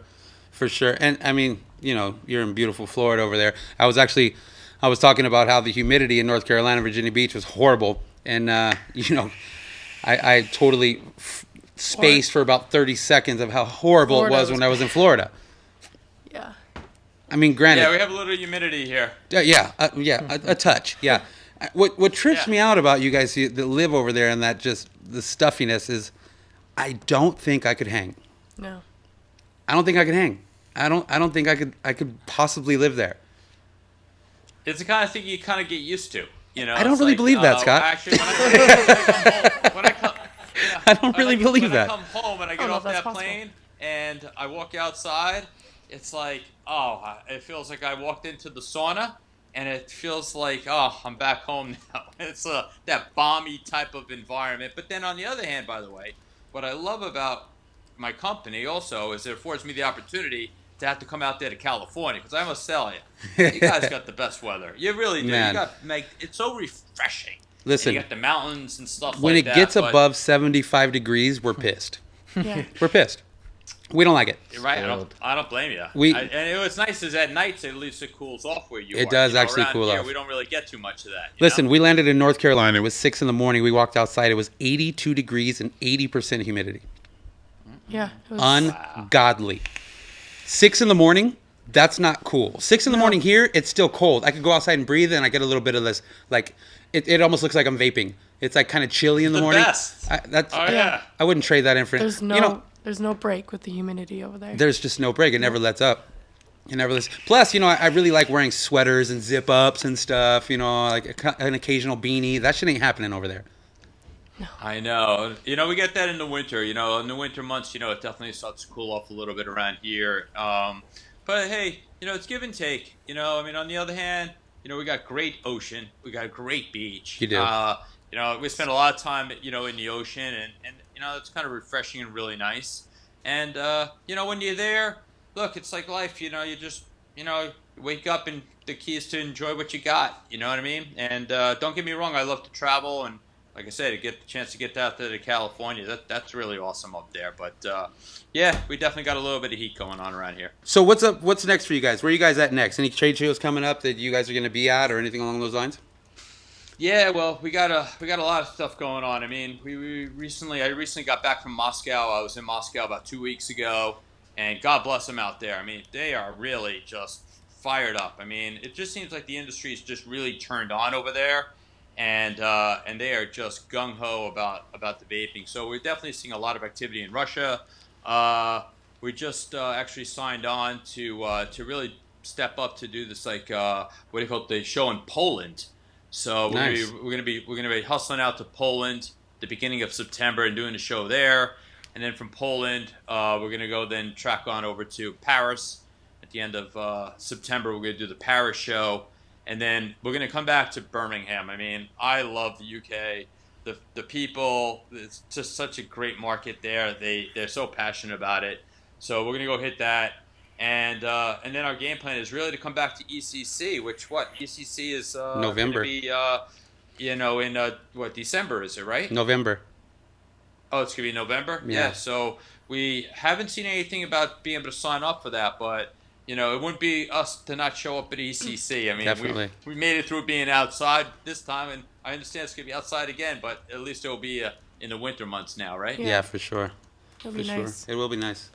And I mean, you're in beautiful Florida over there. I was talking about how the humidity in North Carolina, Virginia Beach was horrible, and I totally spaced for about 30 seconds of how horrible it was when I was in Florida. Yeah. I mean, granted. Yeah, we have a little humidity here. A touch. Yeah. What trips me out about you guys that live over there and that just the stuffiness is, I don't think I could hang. No. I don't think I could hang. I don't think I could possibly live there. It's the kind of thing you kind of get used to. I don't really believe that, Scott. Actually, I don't really believe that. When I come home and I get off that plane and I walk outside, it's like, it feels like I walked into the sauna, and it feels like, I'm back home now. It's that balmy type of environment. But then on the other hand, by the way, what I love about my company also is it affords me the opportunity to have to come out there to California, because I must tell you guys got the best weather. You really do. Man. It's so refreshing. Listen, and you got the mountains and stuff when like that. When it gets above 75 degrees, we're pissed. Yeah. We're pissed. We don't like it. You're right. I don't blame you. And what's nice is at nights, at least it cools off where you are. It does actually cool off. We don't really get too much of that. Listen, we landed in North Carolina. It was 6 in the morning. We walked outside. It was 82 degrees and 80% humidity. Yeah. It was Ungodly. 6 in the morning, that's not cool. 6 in the morning here, it's still cold. I could go outside and breathe, and I get a little bit of this, like, it almost looks like I'm vaping. It's like kind of chilly in the morning. Best. I wouldn't trade that in for There's no break with the humidity over there. There's just no break. It never lets up. It never lets. Plus, I really like wearing sweaters and zip ups and stuff. Like an occasional beanie. That shit ain't happening over there. No. I know. We get that in the winter. In the winter months, it definitely starts to cool off a little bit around here. But hey, it's give and take. On the other hand, we got great ocean. We got a great beach. You do. We spend a lot of time, in the ocean, and it's kind of refreshing and really nice. And when you're there, look, it's like life. You just wake up, and the key is to enjoy what you got. You know what I mean? And don't get me wrong, I love to travel, and like I said, to get the chance to get out there to California, that's really awesome up there. But yeah, we definitely got a little bit of heat going on around here. So what's up? What's next for you guys? Where are you guys at next? Any trade shows coming up that you guys are going to be at, or anything along those lines? Yeah, well, we got a lot of stuff going on. I mean, I recently got back from Moscow. I was in Moscow about 2 weeks ago, and God bless them out there. I mean, they are really just fired up. I mean, it just seems like the industry is just really turned on over there, and they are just gung ho about the vaping. So we're definitely seeing a lot of activity in Russia. We just actually signed on to really step up to do this, like what do you call it, the show in Poland. So Nice. we're gonna be hustling out to Poland the beginning of September and doing a show there, and then from Poland we're gonna go then track on over to Paris at the end of September. We're gonna do the Paris show, and then we're gonna come back to Birmingham. I mean, I love the UK. The people, it's just such a great market there. They're so passionate about it. So we're gonna go hit that. And then our game plan is really to come back to ECC, which ECC is November. Gonna be in December, is it right? November. Oh, it's gonna be November. Yeah. So we haven't seen anything about being able to sign up for that, but it wouldn't be us to not show up at ECC. I mean, Definitely. we made it through being outside this time, and I understand it's gonna be outside again, but at least it'll be in the winter months now, right? Yeah, for sure. It'll For be sure. nice. It will be nice.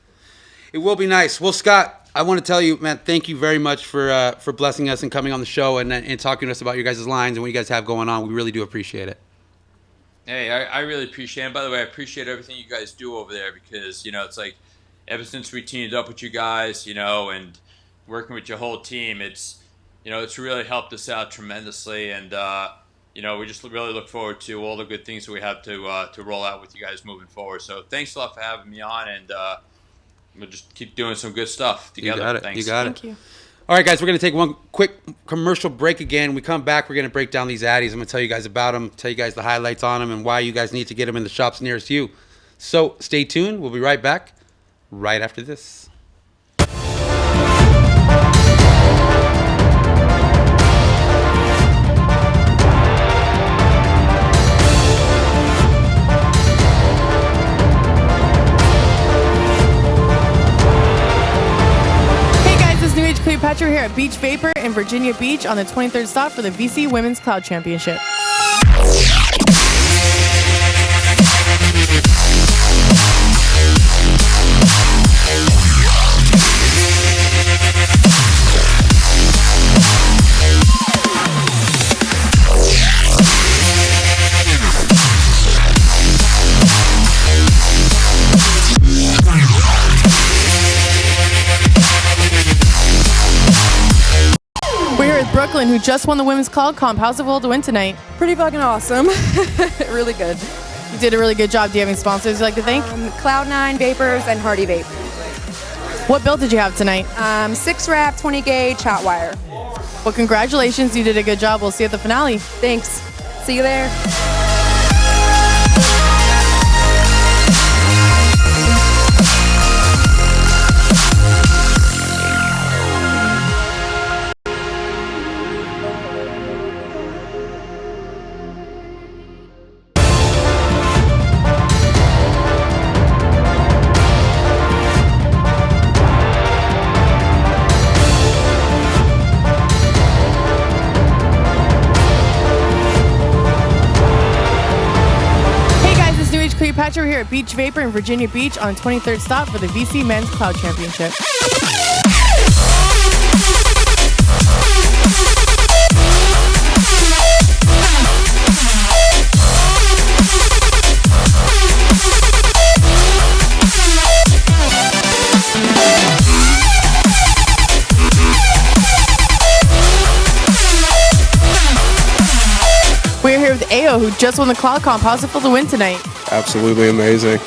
It will be nice. Well, Scott, I want to tell you, man, thank you very much for blessing us and coming on the show and talking to us about your guys' lines and what you guys have going on. We really do appreciate it. Hey, I really appreciate it. And by the way, I appreciate everything you guys do over there because, it's like ever since we teamed up with you guys, and working with your whole team, it's really helped us out tremendously. And, we just really look forward to all the good things that we have to roll out with you guys moving forward. So thanks a lot for having me on, and we'll just keep doing some good stuff together. You got it. Thanks. You got it. Thank you. All right, guys, we're going to take one quick commercial break again. When we come back, we're going to break down these addies. I'm going to tell you guys about them, tell you guys the highlights on them, and why you guys need to get them in the shops nearest you. So stay tuned. We'll be right back right after this. Cleopatra here at Beach Vapor in Virginia Beach on the 23rd stop for the VC Women's Cloud Championship. Brooklyn, who just won the Women's Cloud Comp. How's it feel to win tonight? Pretty fucking awesome. Really good. You did a really good job. Do you have any sponsors you'd like to thank? Cloud9 Vapors and Hardy Vape. What build did you have tonight? 6 wrap, 20 gauge, hot wire. Well, congratulations. You did a good job. We'll see you at the finale. Thanks. See you there. Cleopatra, we're here at Beach Vapor in Virginia Beach on 23rd stop for the VC Men's Cloud Championship. We're here with Ayo, who just won the Cloud Comp. How's it feel to win tonight? Absolutely amazing.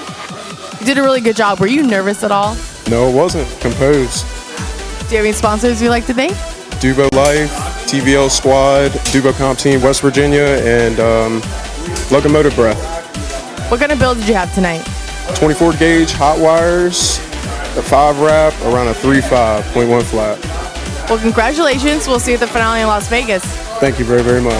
You did a really good job. Were you nervous at all? No, it wasn't. Composed. Do you have any sponsors you'd like to thank? Dubo Life, TVL Squad, Dubo Comp Team West Virginia, and Locomotive Breath. What kind of build did you have tonight? 24 gauge hot wires, a 5 wrap around a 3.5.1 flat. Well, congratulations. We'll see you at the finale in Las Vegas. Thank you very, very much.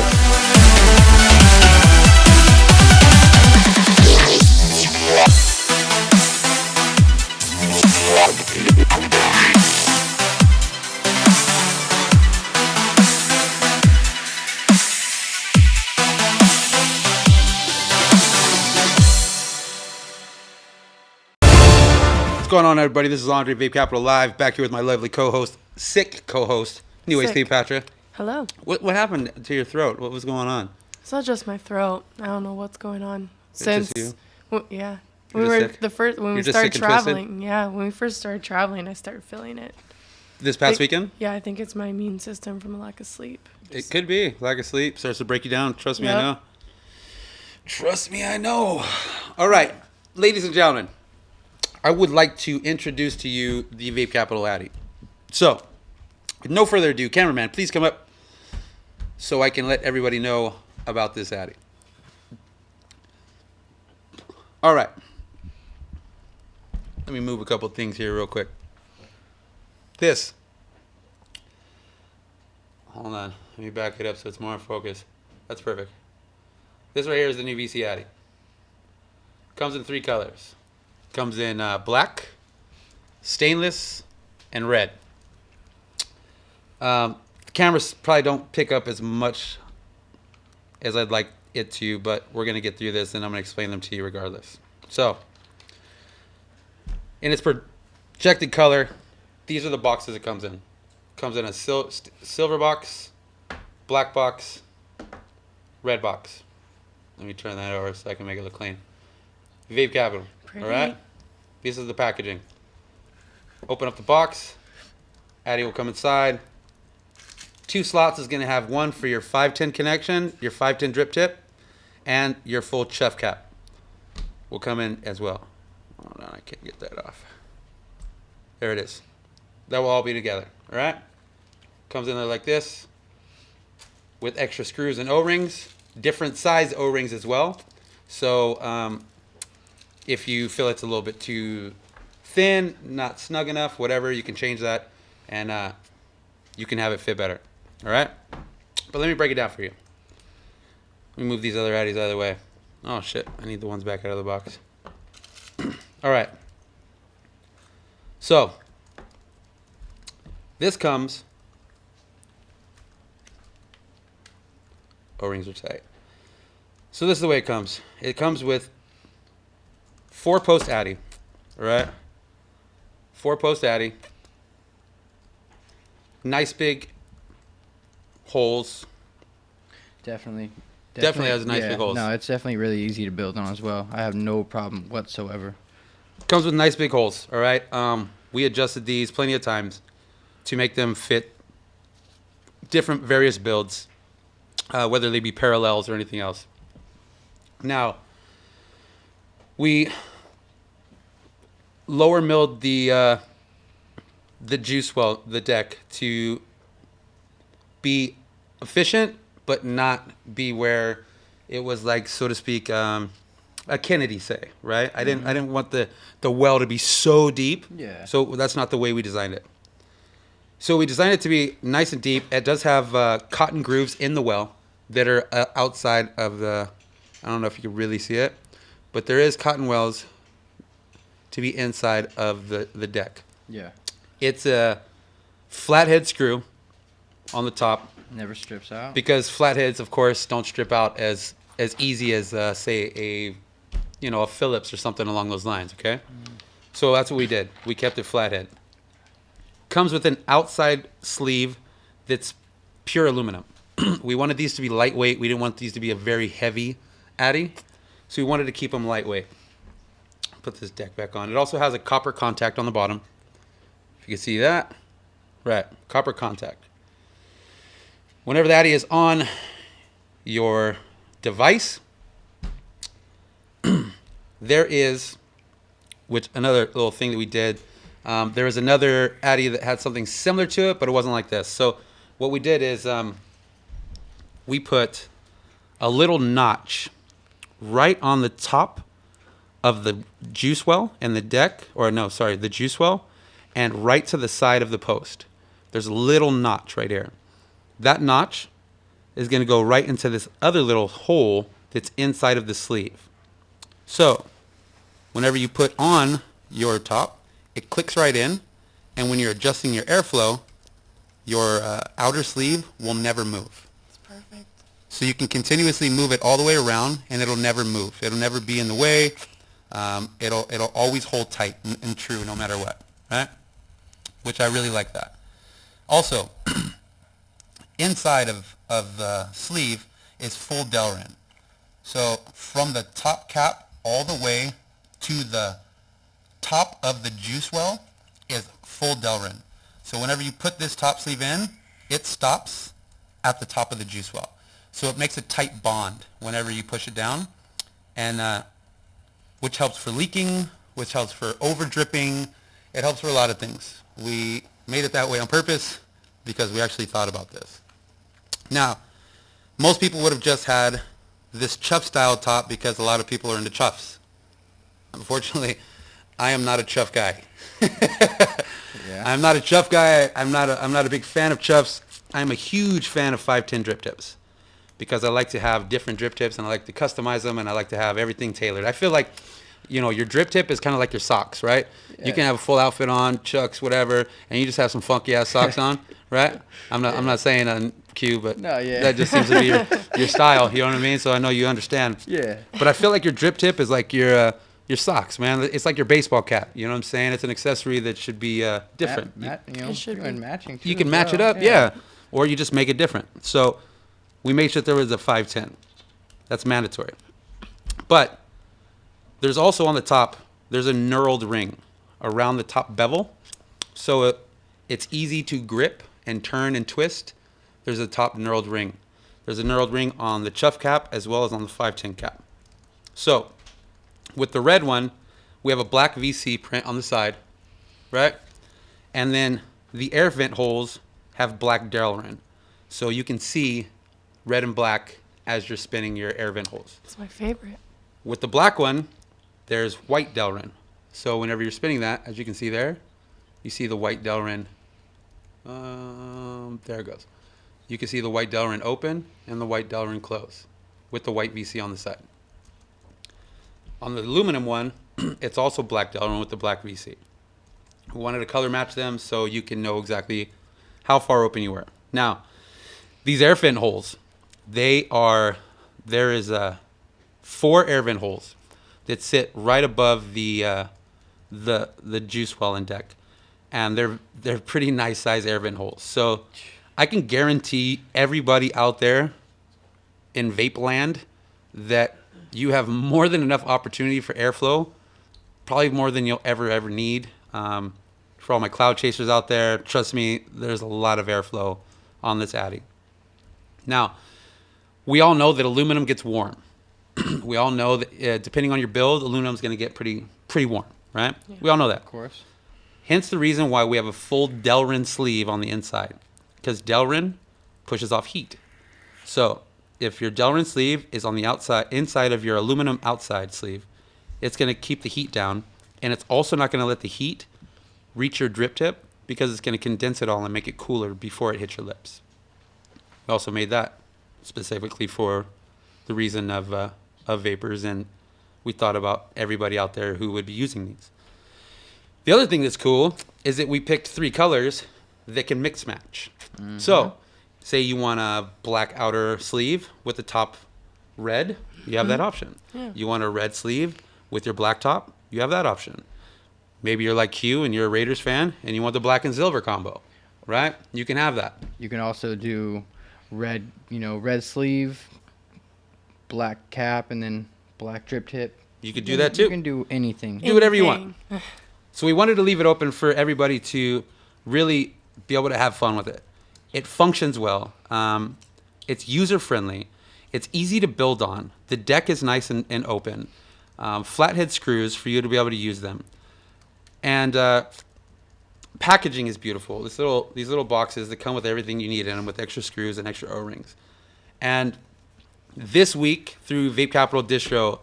What's going on, everybody? This is Andre Vape Capital Live, back here with my lovely co-host, sick co-host, New Sick. Patra. Hello. What happened to your throat? What was going on? It's not just my throat. I don't know what's going on. It's just you? Yeah. You're We just were sick? the first when You're we just started sick and twisted? traveling. Yeah, when we first started traveling, I started feeling it. This past Think- weekend? Yeah, I think it's my immune system from a lack of sleep. It could be. Lack of sleep starts to break you down. Trust me, I Yep. know. Trust me, I know. All right, ladies and gentlemen, I would like to introduce to you the Vape Capital Addy. So, with no further ado, cameraman, please come up so I can let everybody know about this Addy. All right. Let me move a couple things here real quick. This. Hold on. Let me back it up so it's more in focus. That's perfect. This right here is the new VC Addy. Comes in 3 colors. Comes in black, stainless, and red. The cameras probably don't pick up as much as I'd like it to, but we're going to get through this and I'm going to explain them to you regardless. So, in its projected color, these are the boxes it comes in. Comes in a silver box, black box, red box. Let me turn that over so I can make it look clean. Vape Capital. Pretty. All right? This is the packaging. Open up the box. Addy will come inside. 2 slots is going to have one for your 510 connection, your 510 drip tip, and your full chuff cap will come in as well. Hold on, I can't get that off. There it is. That will all be together. All right? Comes in there like this with extra screws and O-rings, different size O-rings as well. So if you feel it's a little bit too thin, not snug enough, whatever, you can change that and you can have it fit better. All right? But let me break it down for you. Let me move these other Addies out of the way. Oh, shit. I need the ones back out of the box. All right. So, this comes... O-rings are tight. So this is the way it comes. It comes with 4-post Addy. All right? 4-post Addy. Nice big holes. Definitely Definitely has nice yeah, big holes. No, it's definitely really easy to build on as well. I have no problem whatsoever. Comes with nice big holes. All right? We adjusted these plenty of times to make them fit different various builds, whether they be parallels or anything else. Now, we lower milled the juice well, the deck, to be efficient, but not be where it was like, so to speak, a Kennedy say, right? I didn't want the well to be so deep. Yeah. So that's not the way we designed it. So we designed it to be nice and deep. It does have cotton grooves in the well that are outside of the, I don't know if you can really see it, but there is cotton wells to be inside of the deck. Yeah. It's a flathead screw on the top. Never strips out. Because flatheads, of course, don't strip out as easy as, say, a Phillips or something along those lines, okay? So that's what we did. We kept it flathead. Comes with an outside sleeve that's pure aluminum. We wanted these to be lightweight. We didn't want these to be a very heavy Addy. So we wanted to keep them lightweight. Put this deck back on. It also has a copper contact on the bottom. If you can see that. Right, copper contact. Whenever the Addy is on your device, there is, which another little thing that we did, there was another Addy that had something similar to it, but it wasn't like this. So what we did is we put a little notch right on the top of the juice well and the deck, or no, sorry, the juice well and right to the side of the post, there's a little notch right here. That notch is going to go right into this other little hole that's inside of the sleeve. So whenever you put on your top, it clicks right in, and when you're adjusting your airflow, your outer sleeve will never move. It's perfect. So you can continuously move it all the way around, and it'll never move. It'll never be in the way. It'll always hold tight and true no matter what, right? Which I really like that. Also, inside of the sleeve is full Delrin. So from the top cap all the way to the top of the juice well is full Delrin. So whenever you put this top sleeve in, it stops at the top of the juice well. So it makes a tight bond whenever you push it down, and which helps for leaking, which helps for over dripping. It helps for a lot of things. We made it that way on purpose because we actually thought about this. Now, most people would have just had this chuff style top because a lot of people are into chuffs. Unfortunately, I am not a chuff guy. I'm not a chuff guy. I'm not a big fan of chuffs. I'm a huge fan of 510 drip tips because I like to have different drip tips and I like to customize them and I like to have everything tailored. I feel like, your drip tip is kind of like your socks, right? Yeah. You can have a full outfit on, chucks, whatever, and you just have some funky ass socks on, right? I'm not saying on cue, but that just seems to be your style. You know what I mean? So I know you understand. Yeah. But I feel like your drip tip is like your socks, man. It's like your baseball cap. You know what I'm saying? It's an accessory that should be different. It should be matching. You can match it up, yeah. Or you just make it different. So we made sure there was a 510. That's mandatory. But there's also on the top, there's a knurled ring around the top bevel. So it's easy to grip and turn and twist. There's a top knurled ring. There's a knurled ring on the chuff cap as well as on the 510 cap. So with the red one, we have a black VC print on the side, right? And then the air vent holes have black Delrin. So you can see red and black as you're spinning your air vent holes. It's my favorite. With the black one, there's white Delrin. So whenever you're spinning that, as you can see there, you see the white Delrin. There it goes. You can see the white Delrin open and the white Delrin close with the white VC on the side. On the aluminum one, it's also black Delrin with the black VC. We wanted to color match them so you can know exactly how far open you were. Now, these air vent holes, there is 4 air vent holes that sit right above the juice well and deck, and they're pretty nice size air vent holes. So I can guarantee everybody out there in vape land that you have more than enough opportunity for airflow, probably more than you'll ever need. For all my cloud chasers out there, trust me, there's a lot of airflow on this Addy. Now, we all know that aluminum gets warm. We all know that depending on your build, aluminum's going to get pretty warm, right? Yeah. We all know that. Of course. Hence the reason why we have a full Delrin sleeve on the inside, because Delrin pushes off heat. So if your Delrin sleeve is on the inside of your aluminum outside sleeve, it's going to keep the heat down, and it's also not going to let the heat reach your drip tip because it's going to condense it all and make it cooler before it hits your lips. We also made that specifically for the reason of vapors, and we thought about everybody out there who would be using these. The other thing that's cool is that we picked 3 colors that can mix match. Mm-hmm. So say you want a black outer sleeve with the top red, you have that option. Yeah. You want a red sleeve with your black top, you have that option. Maybe you're like Q and you're a Raiders fan and you want the black and silver combo, right? You can have that. You can also do red sleeve, black cap, and then black drip tip. You could do that too. You can do anything. Do whatever you want. So we wanted to leave it open for everybody to really be able to have fun with it. It functions well. It's user-friendly. It's easy to build on. The deck is nice and open. Flathead screws for you to be able to use them. And packaging is beautiful. These little boxes that come with everything you need in them with extra screws and extra O-rings. And this week through Vape Capital Distro,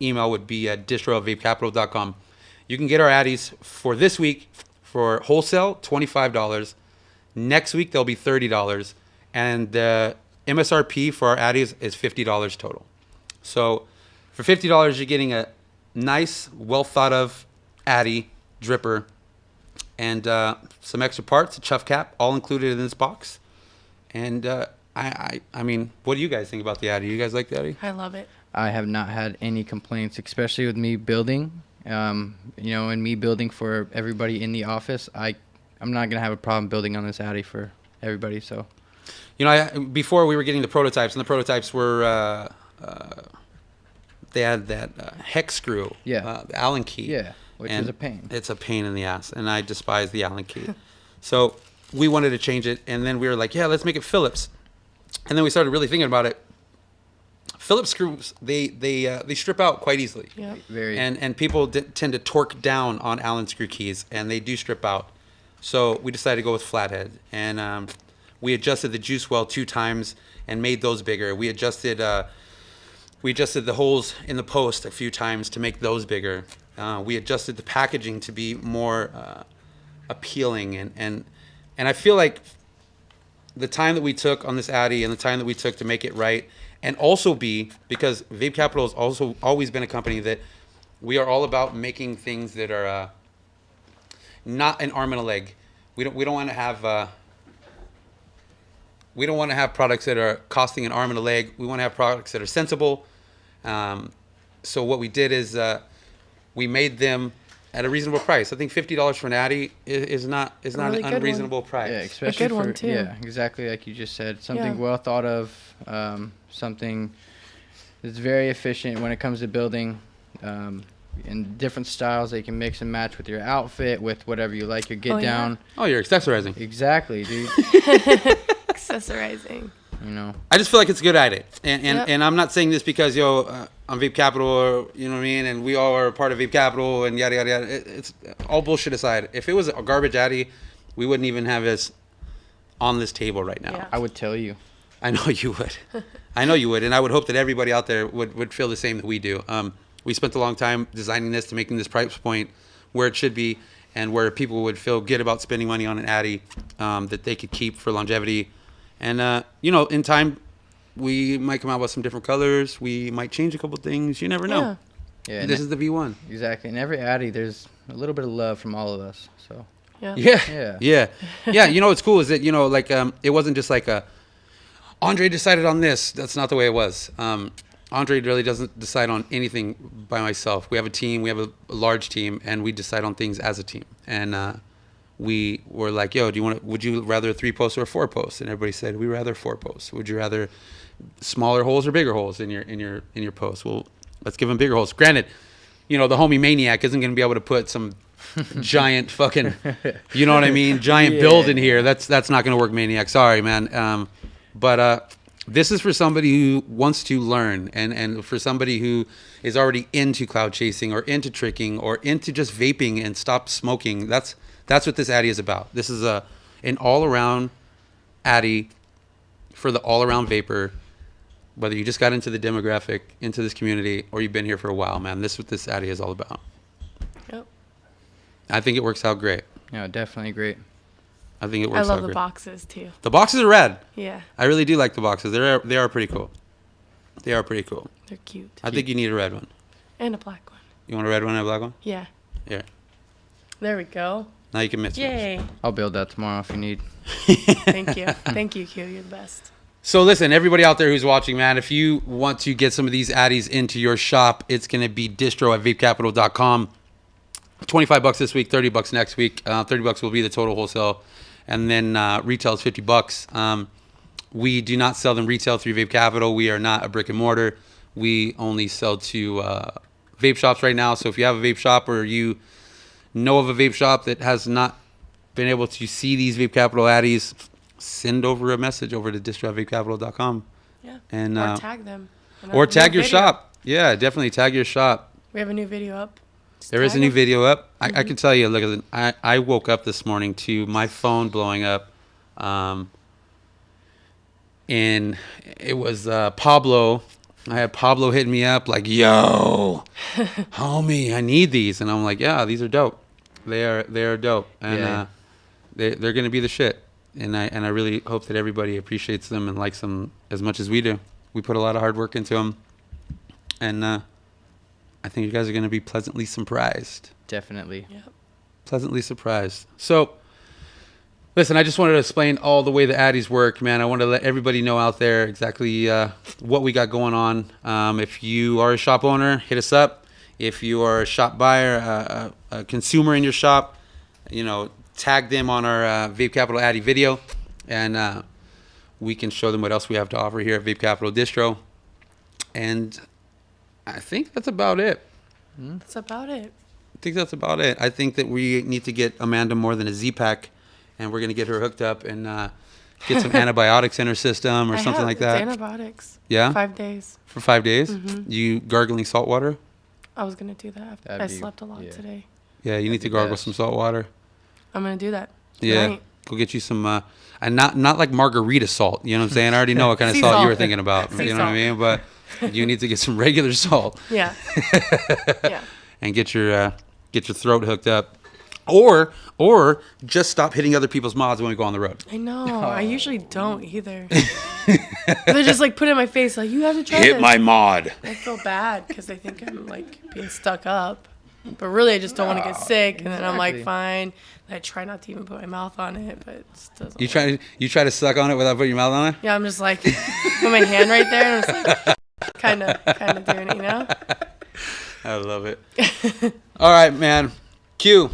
email would be at distro@vapecapital.com. You can get our Addies for this week For wholesale, $25. Next week they'll be $30, and the MSRP for our Addies is $50 total. So for $50, you're getting a nice, well thought of Addy dripper and some extra parts, a chuff cap, all included in this box. And I mean, what do you guys think about the Addy? You guys like the Addy? I love it. I have not had any complaints, especially with me building. And me building for everybody in the office. I'm not gonna have a problem building on this Addy for everybody. So, before we were getting the prototypes, and the prototypes were they had that hex screw, the Allen key, which is a pain. It's a pain in the ass, and I despise the Allen key. So we wanted to change it, and then we were like, yeah, let's make it Phillips. And then we started really thinking about it. Phillips screws, they strip out quite easily. Yeah. Very. And people tend to torque down on Allen screw keys, and they do strip out. So we decided to go with flathead, and we adjusted the juice well 2 times and made those bigger. We adjusted the holes in the post a few times to make those bigger. We adjusted the packaging to be more appealing, and I feel like the time that we took on this Addy and the time that we took to make it right, and also because Vape Capital has also always been a company that we are all about making things that are not an arm and a leg. We don't want to have products that are costing an arm and a leg. We want to have products that are sensible. So what we did is we made them at a reasonable price. I think $50 for an Addy is not really an unreasonable price. Yeah, especially a good one too. Yeah, exactly like you just said. Something well thought of. Something that's very efficient when it comes to building. In different styles that you can mix and match with your outfit, with whatever you like, your get down. Oh, you're accessorizing. Exactly, dude. Accessorizing. I just feel like it's a good idea. And I'm not saying this because, I'm Vape Capital, or, you know what I mean, and we all are part of Vape Capital and yada, yada, yada. It's all bullshit aside. If it was a garbage Addy, we wouldn't even have this on this table right now. Yeah. I would tell you. I know you would. I know you would. And I would hope that everybody out there would feel the same that we do. We spent a long time designing this to making this price point where it should be, and where people would feel good about spending money on an Addy that they could keep for longevity. And, in time, we might come out with some different colors. We might change a couple things. You never know. Yeah. This is the V1. Exactly. In every Addy, there's a little bit of love from all of us. So. Yeah. What's cool is that, it wasn't just like Andre decided on this. That's not the way it was. Andre really doesn't decide on anything by myself. We have a team. We have a large team, and we decide on things as a team. And we were like, "Yo, would you rather a 3-post or a 4-post?" And everybody said, "We rather 4-post." Would you rather smaller holes or bigger holes in your post? Well, let's give them bigger holes. Granted, the homie Maniac isn't going to be able to put some giant fucking, you know what I mean, giant build in here. That's not going to work, Maniac. Sorry, man. But this is for somebody who wants to learn, and for somebody who is already into cloud chasing or into tricking or into just vaping and stop smoking. That's what this Addy is about. This is an all-around Addy for the all-around vapor, whether you just got into the demographic, into this community, or you've been here for a while, man. This is what this Addy is all about. Yep. I think it works out great. Yeah, definitely great. I think it works out I love great. the boxes too. The boxes are rad. Yeah. I really do like the boxes. They are pretty cool. They are pretty cool. They're cute. I think you need a red one. And a black one. You want a red one and a black one? Yeah. Here. There we go. Now you can mix it. Yay. I'll build that tomorrow if you need. Thank you. Thank you, Q. You're the best. So listen, everybody out there who's watching, man, if you want to get some of these Addies into your shop, it's going to be distro at vapecapital.com. $25 this week, $30 next week. $30 will be the total wholesale. And then retail is $50. We do not sell them retail through Vape Capital. We are not a brick and mortar. We only sell to vape shops right now. So if you have a vape shop, or you know of a vape shop that has not been able to see these Vape Capital Addies, send over a message over to distro@vapecapital.com. Yeah. And or tag them. Or tag your shop. Yeah, definitely tag your shop. We have a new video up. There is a new video up. I can tell you, look, I woke up this morning to my phone blowing up. And it was Pablo. I had Pablo hitting me up like, yo, homie, I need these. And I'm like, yeah, these are dope. They are dope, and Yeah. they're gonna be the shit. And I really hope that everybody appreciates them and likes them as much as we do. We put a lot of hard work into them, and I think you guys are gonna be pleasantly surprised. Definitely. Yep. Pleasantly surprised. So, listen, I just wanted to explain all the way the Addies work, man. I want to let everybody know out there exactly what we got going on. If you are a shop owner, hit us up. If you are a shop buyer, a consumer in your shop, tag them on our Vape Capital Addy video, and we can show them what else we have to offer here at Vape Capital Distro. And I think that's about it. That's about it. I think that we need to get Amanda more than a Z-Pack, and we're going to get her hooked up and get some antibiotics in her system or something like that. Antibiotics. Yeah? 5 days. For 5 days? Mhm. You gargling salt water? I was going to do that. I slept a lot today. Yeah, you need to gargle some salt water. I'm going to do that. Yeah. Tonight. Go get you some, and not like margarita salt. You know what I'm saying? I already know what kind of salt you were thinking about. Sea You know what I mean? But you need to get some regular salt. Yeah. Yeah. And get your throat hooked up. Or just stop hitting other people's mods when we go on the road. I know. I usually don't either. They're just like put in my face like, you have to try Hit this. my mod. I feel bad because they think I'm like being stuck up. But really, I just don't want to get sick. And then I'm like, exactly. fine. And I try not to even put my mouth on it, but it just doesn't You try to suck on it without putting your mouth on it? Yeah, I'm just like, put my hand right there and I'm just like, kind of doing it, I love it. All right, man. Q.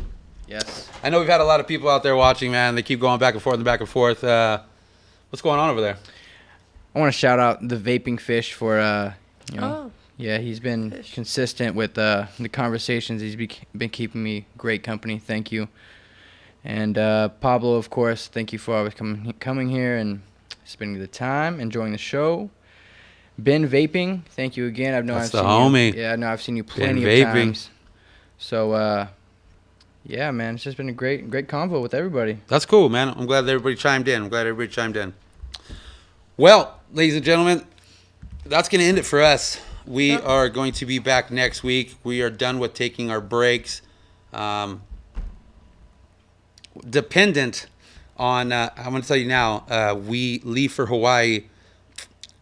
Yes. I know we've had a lot of people out there watching, man. They keep going back and forth and back and forth. What's going on over there? I want to shout out the Vaping Fish for, Oh. yeah, he's been consistent with the conversations. He's been keeping me great company. Thank you. And Pablo, of course, thank you for always coming here and spending the time, enjoying the show. Ben Vaping, thank you again. That's the homie. I've seen you plenty Ben of Vaping. times. So, yeah, man, it's just been a great convo with everybody. That's cool, man. I'm glad that everybody chimed in. Well, ladies and gentlemen, that's going to end it for us. We are going to be back next week. We are done with taking our breaks. Dependent on, I'm going to tell you now, we leave for Hawaii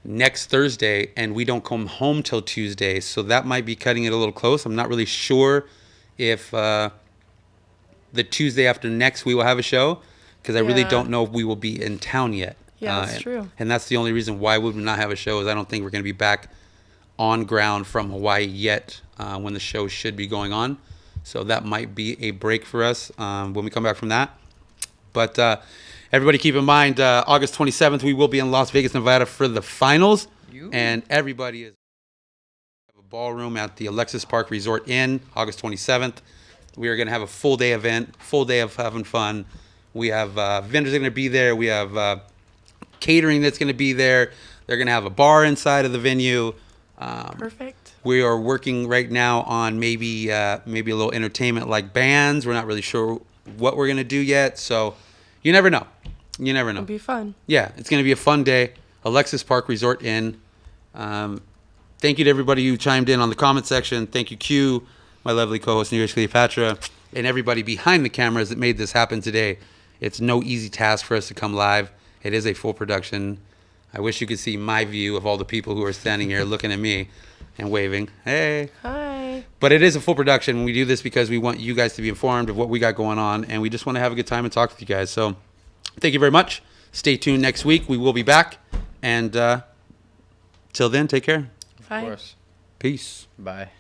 next Thursday, and we don't come home till Tuesday, so that might be cutting it a little close. I'm not really sure if the Tuesday after next we will have a show, because I really don't know if we will be in town yet. Yeah, that's true. And that's the only reason why we would not have a show, is I don't think we're going to be back on ground from Hawaii yet when the show should be going on. So that might be a break for us when we come back from that. But everybody keep in mind, August 27th, we will be in Las Vegas, Nevada for the finals. And everybody is a ballroom at the Alexis Park Resort Inn, August 27th. We are going to have a full day event, full day of having fun. We have vendors that are going to be there. We have catering that's going to be there. They're going to have a bar inside of the venue. Perfect. We are working right now on maybe a little entertainment like bands. We're not really sure what we're going to do yet. So you never know. It'll be fun. Yeah, it's going to be a fun day. Alexis Park Resort Inn. Thank you to everybody who chimed in on the comment section. Thank you, Q, my lovely co-host, New York Cleopatra, and everybody behind the cameras that made this happen today. It's no easy task for us to come live. It is a full production. I wish you could see my view of all the people who are standing here looking at me and waving. Hey. Hi. But it is a full production. We do this because we want you guys to be informed of what we got going on, and we just want to have a good time and talk with you guys. So thank you very much. Stay tuned next week. We will be back. And till then, take care. Bye. Of course. Peace. Bye.